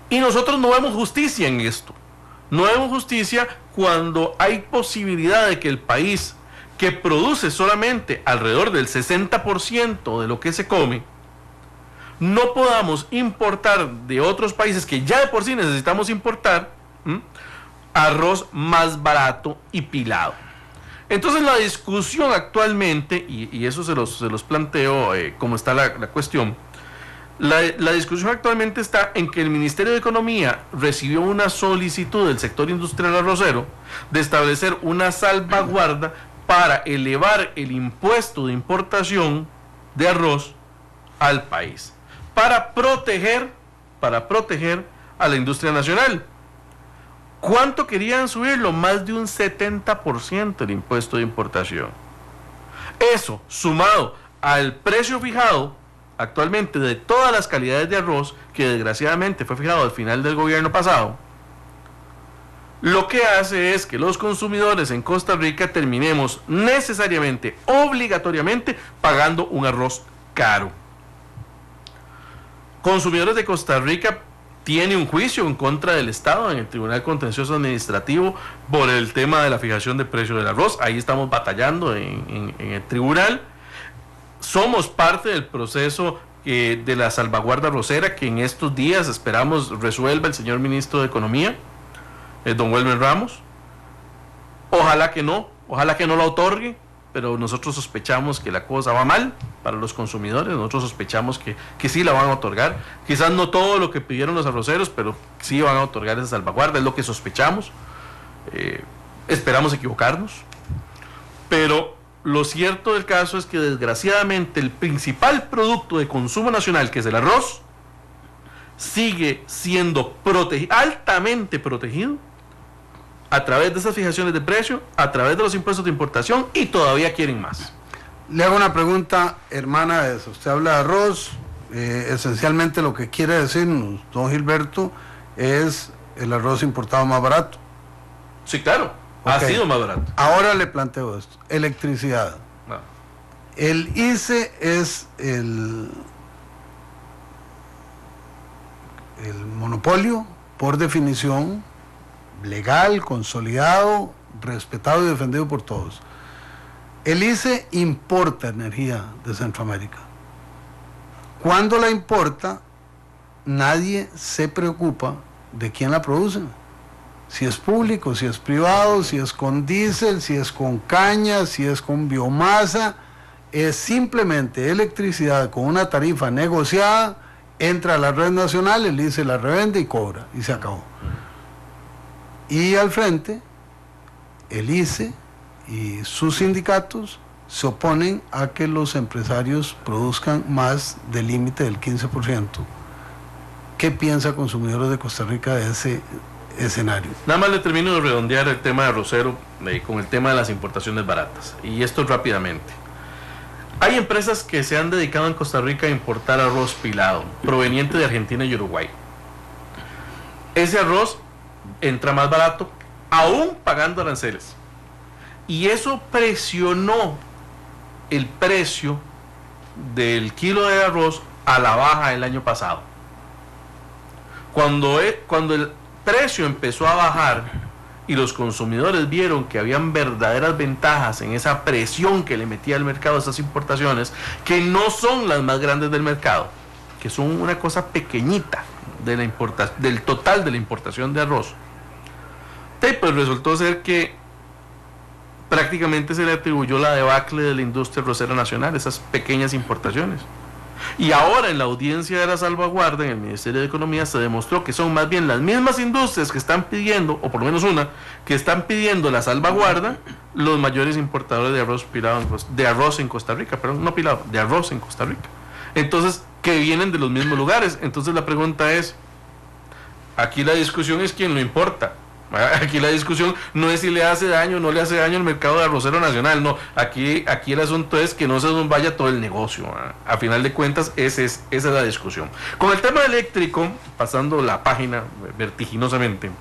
Y nosotros no vemos justicia en esto. No vemos justicia cuando hay posibilidad de que el país, que produce solamente alrededor del 60% de lo que se come, no podamos importar de otros países que ya de por sí necesitamos importar arroz más barato y pilado. Entonces la discusión actualmente, y eso se los planteo como está la cuestión, la discusión actualmente está en que el Ministerio de Economía recibió una solicitud del sector industrial arrocero de establecer una salvaguarda para elevar el impuesto de importación de arroz al país, para proteger a la industria nacional. ¿Cuánto querían subirlo? Más de un 70% el impuesto de importación. Eso, sumado al precio fijado actualmente de todas las calidades de arroz, que desgraciadamente fue fijado al final del gobierno pasado, lo que hace es que los consumidores en Costa Rica terminemos necesariamente, obligatoriamente, pagando un arroz caro. Consumidores de Costa Rica tiene un juicio en contra del Estado en el Tribunal Contencioso Administrativo por el tema de la fijación de precio del arroz. Ahí estamos batallando en el tribunal. Somos parte del proceso de la salvaguarda arrocera, que en estos días esperamos resuelva el señor ministro de Economía, don Welmer Ramos. Ojalá que no lo otorgue, pero nosotros sospechamos que la cosa va mal para los consumidores. Nosotros sospechamos que sí la van a otorgar, quizás no todo lo que pidieron los arroceros, pero sí van a otorgar esa salvaguarda, es lo que sospechamos. Esperamos equivocarnos, pero lo cierto del caso es que desgraciadamente el principal producto de consumo nacional, que es el arroz, sigue siendo altamente protegido a través de esas fijaciones de precio, a través de los impuestos de importación, y todavía quieren más.
Le hago una pregunta, hermana, de eso. Usted habla de arroz, esencialmente lo que quiere decirnos, don Gilberto, es el arroz importado más barato.
Sí, claro. Ha sido más barato.
Ahora le planteo esto: electricidad.
No.
El ICE es el monopolio, por definición, legal, consolidado, respetado y defendido por todos. El ICE importa energía de Centroamérica. cuando la importa, nadie se preocupa de quién la produce. Si es público, si es privado, si es con diésel, si es con caña, si es con biomasa, es simplemente electricidad con una tarifa negociada, entra a la red nacional, el ICE la revende y cobra, y se acabó. Y al frente, el ICE y sus sindicatos se oponen a que los empresarios produzcan más del límite del 15%. ¿Qué piensa Consumidores de Costa Rica de ese escenario?
Nada más le termino de redondear el tema de arrocero con el tema de las importaciones baratas. Y esto rápidamente. Hay empresas que se han dedicado en Costa Rica a importar arroz pilado, proveniente de Argentina y Uruguay. Ese arroz entra más barato, aún pagando aranceles. Y eso presionó el precio del kilo de arroz a la baja el año pasado. Cuando el precio empezó a bajar y los consumidores vieron que habían verdaderas ventajas en esa presión que le metía al mercado a esas importaciones, que no son las más grandes del mercado, que son una cosa pequeñita del total de la importación de arroz, pues resultó ser que prácticamente se le atribuyó la debacle de la industria arrocera nacional, esas pequeñas importaciones. Y ahora en la audiencia de la salvaguarda en el Ministerio de Economía se demostró que son más bien las mismas industrias que están pidiendo, o por lo menos una, que están pidiendo la salvaguarda, los mayores importadores de arroz pilado, de arroz en Costa Rica, perdón, no pilado, de arroz en Costa Rica. Entonces, que vienen de los mismos lugares. Entonces la pregunta es, aquí la discusión es quién lo importa. Aquí la discusión no es si le hace daño o no le hace daño al mercado de arrocero nacional, no, aquí el asunto es que no se nos vaya todo el negocio. A final de cuentas, esa es la discusión. Con el tema eléctrico, pasando la página vertiginosamente,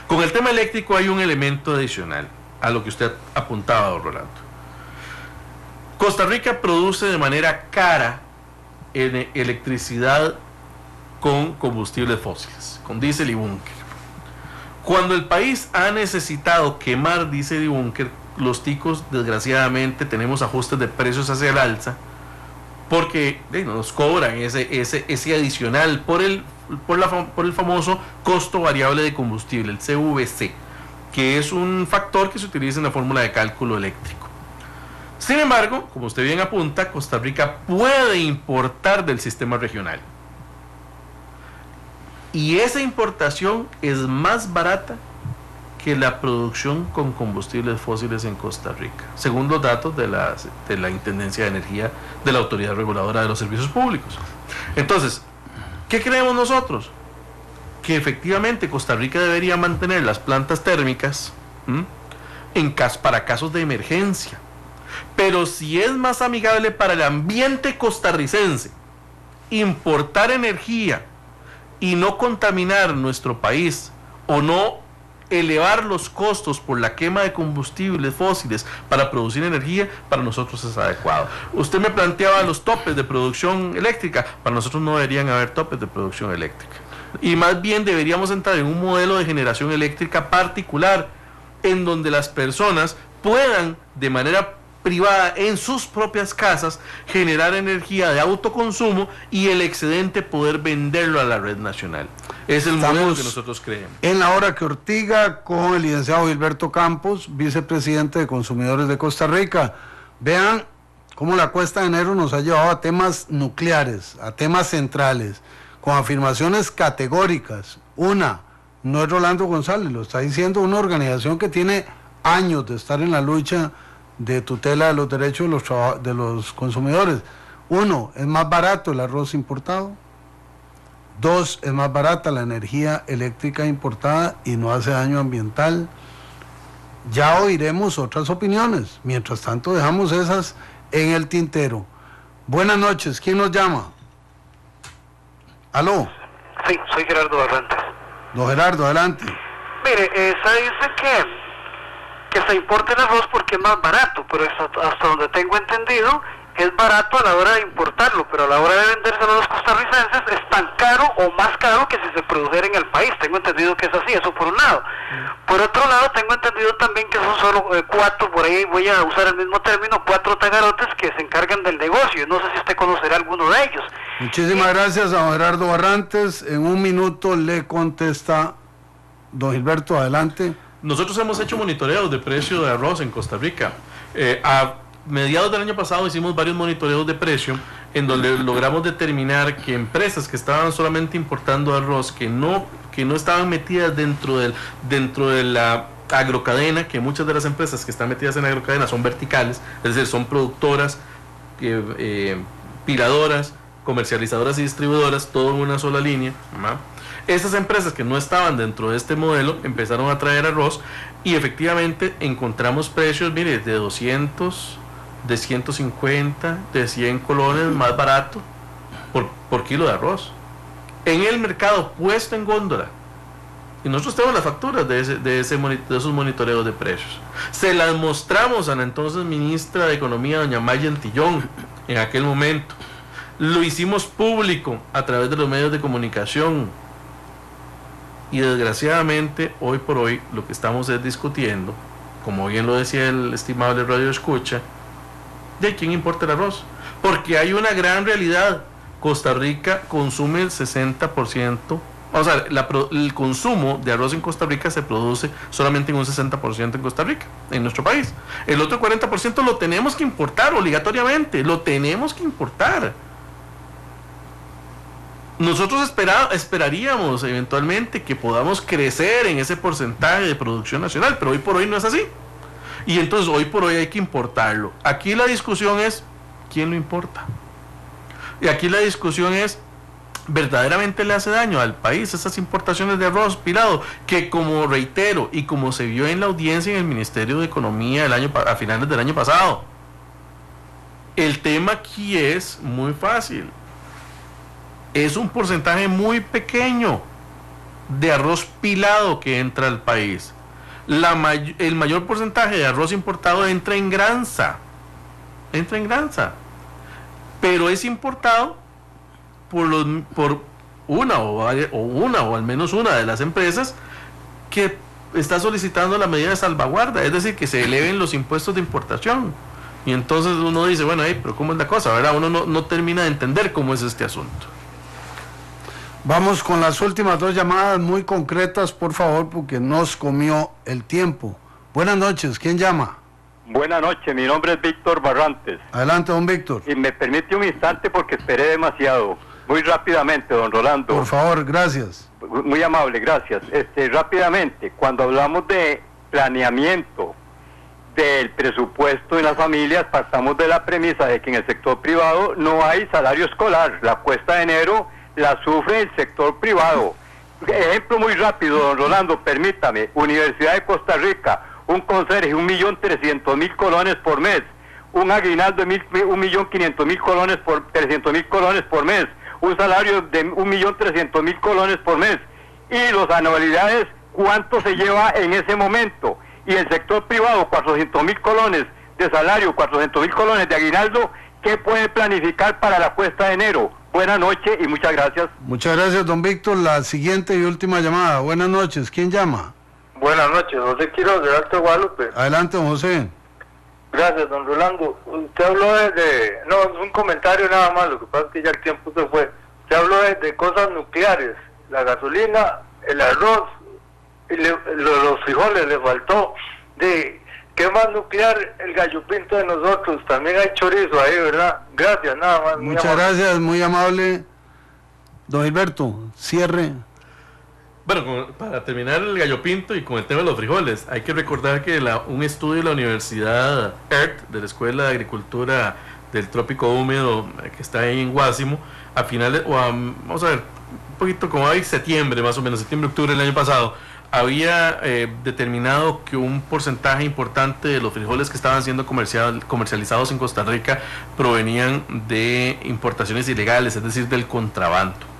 con el tema eléctrico hay un elemento adicional a lo que usted apuntaba, don Rolando. Costa Rica produce de manera cara electricidad con combustibles fósiles, con diésel y búnker. Cuando el país ha necesitado quemar diésel y búnker, los ticos, desgraciadamente, tenemos ajustes de precios hacia el alza, porque nos cobran ese adicional por el famoso costo variable de combustible, el CVC, que es un factor que se utiliza en la fórmula de cálculo eléctrico. Sin embargo, como usted bien apunta, Costa Rica puede importar del sistema regional. Y esa importación es más barata que la producción con combustibles fósiles en Costa Rica, según los datos de la Intendencia de Energía de la Autoridad Reguladora de los Servicios Públicos. Entonces, ¿qué creemos nosotros? Que efectivamente Costa Rica debería mantener las plantas térmicas para casos de emergencia. Pero si es más amigable para el ambiente costarricense importar energía y no contaminar nuestro país, o no elevar los costos por la quema de combustibles fósiles para producir energía, para nosotros es adecuado. Usted me planteaba los topes de producción eléctrica. Para nosotros no deberían haber topes de producción eléctrica, y más bien deberíamos entrar en un modelo de generación eléctrica particular, en donde las personas puedan de manera privada en sus propias casas generar energía de autoconsumo y el excedente poder venderlo a la red nacional. Es el modelo que nosotros creemos.
En la hora que Ortiga con el licenciado Gilberto Campos, vicepresidente de Consumidores de Costa Rica. Vean cómo la cuesta de enero nos ha llevado a temas nucleares, a temas centrales, con afirmaciones categóricas. Una, no es Rolando González, lo está diciendo una organización que tiene años de estar en la lucha de tutela de los derechos de los consumidores. Uno, es más barato el arroz importado. Dos, es más barata la energía eléctrica importada y no hace daño ambiental. Ya oiremos otras opiniones. Mientras tanto, dejamos esas en el tintero. Buenas noches, ¿quién nos llama? ¿Aló?
Sí, soy Gerardo Barrantes.
Don Gerardo, adelante.
Mire, se dice que se importa el arroz porque es más barato, pero hasta donde tengo entendido, es barato a la hora de importarlo, pero a la hora de vendérselo a los costarricenses es tan caro o más caro que si se produjera en el país. Tengo entendido que es así, eso por un lado. Por otro lado, tengo entendido también que son solo 4, por ahí voy a usar el mismo término, 4 tagarotes que se encargan del negocio. No sé si usted conocerá alguno de ellos.
Muchísimas gracias a don Gerardo Barrantes. En un minuto le contesta don Gilberto, adelante.
Nosotros hemos hecho monitoreos de precio de arroz en Costa Rica. A mediados del año pasado hicimos varios monitoreos de precio en donde logramos determinar que empresas que estaban solamente importando arroz, que no estaban metidas dentro de la agrocadena, que muchas de las empresas que están metidas en la agrocadena son verticales, es decir, son productoras, piladoras, comercializadoras y distribuidoras, todo en una sola línea, ¿no? Estas empresas que no estaban dentro de este modelo empezaron a traer arroz y efectivamente encontramos precios, mire, de 200, de 150, de 100 colones más barato por kilo de arroz en el mercado puesto en góndola. Y nosotros tenemos las facturas de esos monitoreos de precios. Se las mostramos a la entonces ministra de Economía, doña Maya Antillón, en aquel momento. Lo hicimos público a través de los medios de comunicación. Y desgraciadamente, hoy por hoy, lo que estamos es discutiendo, como bien lo decía el estimable Radio Escucha, de quién importa el arroz. Porque hay una gran realidad. Costa Rica consume el 60%, o sea, el consumo de arroz en Costa Rica se produce solamente en un 60% en Costa Rica, en nuestro país. El otro 40% lo tenemos que importar obligatoriamente, lo tenemos que importar. Nosotros esperaríamos eventualmente que podamos crecer en ese porcentaje de producción nacional, pero hoy por hoy no es así. Y entonces hoy por hoy hay que importarlo. Aquí la discusión es, ¿quién lo importa? Y aquí la discusión es, ¿verdaderamente le hace daño al país esas importaciones de arroz pilado? Que, como reitero, y como se vio en la audiencia en el Ministerio de Economía a finales del año pasado, el tema aquí es muy fácil. Es un porcentaje muy pequeño de arroz pilado que entra al país. El mayor porcentaje de arroz importado entra en granza. Pero es importado por una o al menos una de las empresas que está solicitando la medida de salvaguarda, es decir, que se eleven los impuestos de importación. Y entonces uno dice, bueno, pero ¿cómo es la cosa? ¿Verdad? Uno no termina de entender cómo es este asunto.
Vamos con las últimas 2 llamadas muy concretas, por favor, porque nos comió el tiempo. Buenas noches, ¿quién llama?
Buenas noches, mi nombre es Víctor Barrantes.
Adelante, don Víctor.
Y me permite un instante porque esperé demasiado. Muy rápidamente, don Rolando.
Por favor, gracias.
Muy amable, gracias. Rápidamente, cuando hablamos de planeamiento del presupuesto en las familias, partamos de la premisa de que en el sector privado no hay salario escolar. La cuesta de enero la sufre el sector privado. Ejemplo muy rápido, don Rolando, permítame. Universidad de Costa Rica, un conserje, 1.300.000 colones por mes. Un aguinaldo de 1.500.000 colones por 300.000 colones por mes. Un salario de 1.300.000 colones por mes. Y las anualidades, ¿cuánto se lleva en ese momento? Y el sector privado, 400.000 colones de salario, 400.000 colones de aguinaldo, ¿qué puede planificar para la cuesta de enero? Buenas noches y muchas gracias.
Muchas gracias, don Víctor. La siguiente y última llamada. Buenas noches, ¿quién llama?
Buenas noches, José Quiroz de Alto Guadalupe.
Adelante, don José.
Gracias, don Rolando. Usted habló no, es un comentario nada más, lo que pasa es que ya el tiempo se fue. Usted habló de cosas nucleares, la gasolina, el arroz, los frijoles, le faltó. ¿Qué más nuclear? El gallo pinto de nosotros, también hay chorizo ahí, ¿verdad? Gracias, nada más.
Muchas gracias, muy amable. Don Gilberto, cierre.
Bueno, para terminar el gallo pinto y con el tema de los frijoles, hay que recordar que un estudio de la Universidad ERT, de la Escuela de Agricultura del Trópico Húmedo, que está ahí en Guásimo, a finales, vamos a ver, un poquito como hay septiembre, más o menos, septiembre-octubre del año pasado, había determinado que un porcentaje importante de los frijoles que estaban siendo comercializados en Costa Rica provenían de importaciones ilegales, es decir, del contrabando.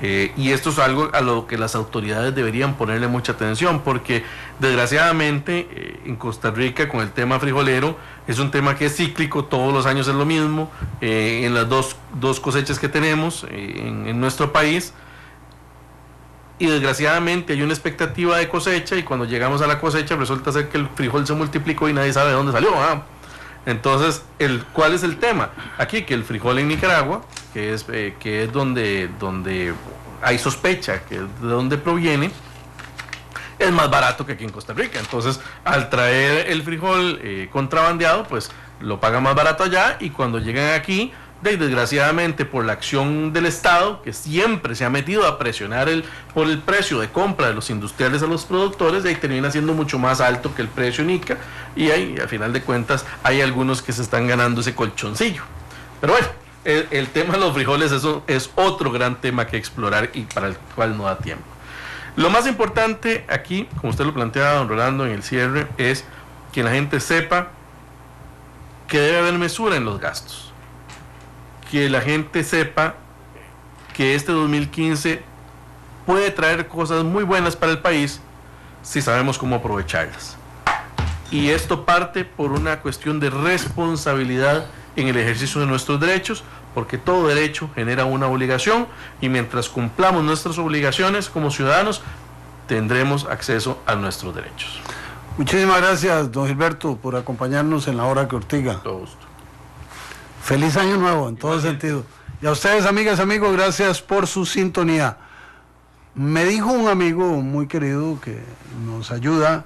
Y esto es algo a lo que las autoridades deberían ponerle mucha atención, porque desgraciadamente en Costa Rica con el tema frijolero es un tema que es cíclico, todos los años es lo mismo, en las dos cosechas que tenemos en nuestro país, y desgraciadamente hay una expectativa de cosecha, y cuando llegamos a la cosecha resulta ser que el frijol se multiplicó y nadie sabe de dónde salió. Entonces, ¿cuál es el tema? Aquí que el frijol en Nicaragua, que es donde hay sospecha que de dónde proviene, es más barato que aquí en Costa Rica. Entonces, al traer el frijol contrabandeado, pues lo pagan más barato allá, y cuando llegan aquí, desgraciadamente por la acción del Estado, que siempre se ha metido a presionar por el precio de compra de los industriales a los productores, ahí termina siendo mucho más alto que el precio NICA, y ahí, a final de cuentas, hay algunos que se están ganando ese colchoncillo. Pero bueno, el tema de los frijoles, eso es otro gran tema que explorar y para el cual no da tiempo. Lo más importante aquí, como usted lo planteaba, don Rolando, en el cierre, es que la gente sepa que debe haber mesura en los gastos. Que la gente sepa que este 2015 puede traer cosas muy buenas para el país si sabemos cómo aprovecharlas. Y esto parte por una cuestión de responsabilidad en el ejercicio de nuestros derechos, porque todo derecho genera una obligación, y mientras cumplamos nuestras obligaciones como ciudadanos, tendremos acceso a nuestros derechos.
Muchísimas gracias, don Gilberto, por acompañarnos en La Hora que Ortiga.
Todo gusto.
Feliz año nuevo, en todo sentido. Y a ustedes, amigas, amigos, gracias por su sintonía. Me dijo un amigo muy querido que nos ayuda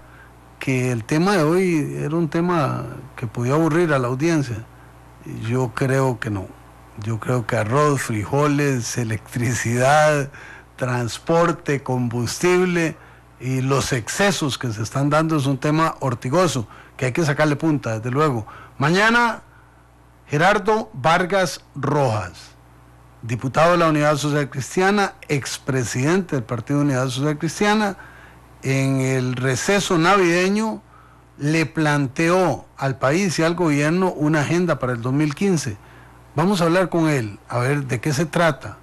que el tema de hoy era un tema que podía aburrir a la audiencia. Y yo creo que no. Yo creo que arroz, frijoles, electricidad, transporte, combustible y los excesos que se están dando es un tema ortigoso, que hay que sacarle punta, desde luego. Mañana, Gerardo Vargas Rojas, diputado de la Unidad Social Cristiana, expresidente del Partido Unidad Social Cristiana, en el receso navideño le planteó al país y al gobierno una agenda para el 2015. Vamos a hablar con él, a ver de qué se trata,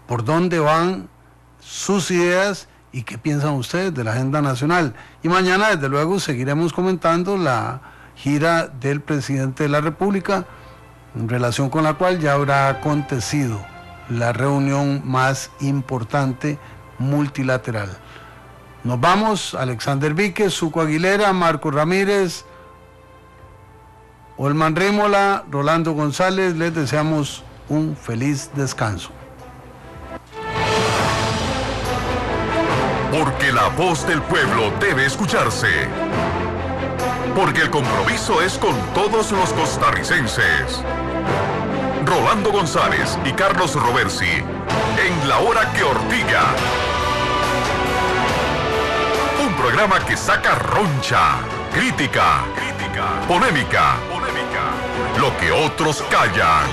por dónde van sus ideas y qué piensan ustedes de la agenda nacional. Y mañana, desde luego, seguiremos comentando la gira del presidente de la República, en relación con la cual ya habrá acontecido la reunión más importante multilateral. Nos vamos, Alexander Víquez, Suco Aguilera, Marco Ramírez, Olman Rémola, Rolando González, les deseamos un feliz descanso.
Porque la voz del pueblo debe escucharse. Porque el compromiso es con todos los costarricenses. Rolando González y Carlos Roversi, en La Hora que Ortiga. Un programa que saca roncha, crítica, polémica, lo que otros callan.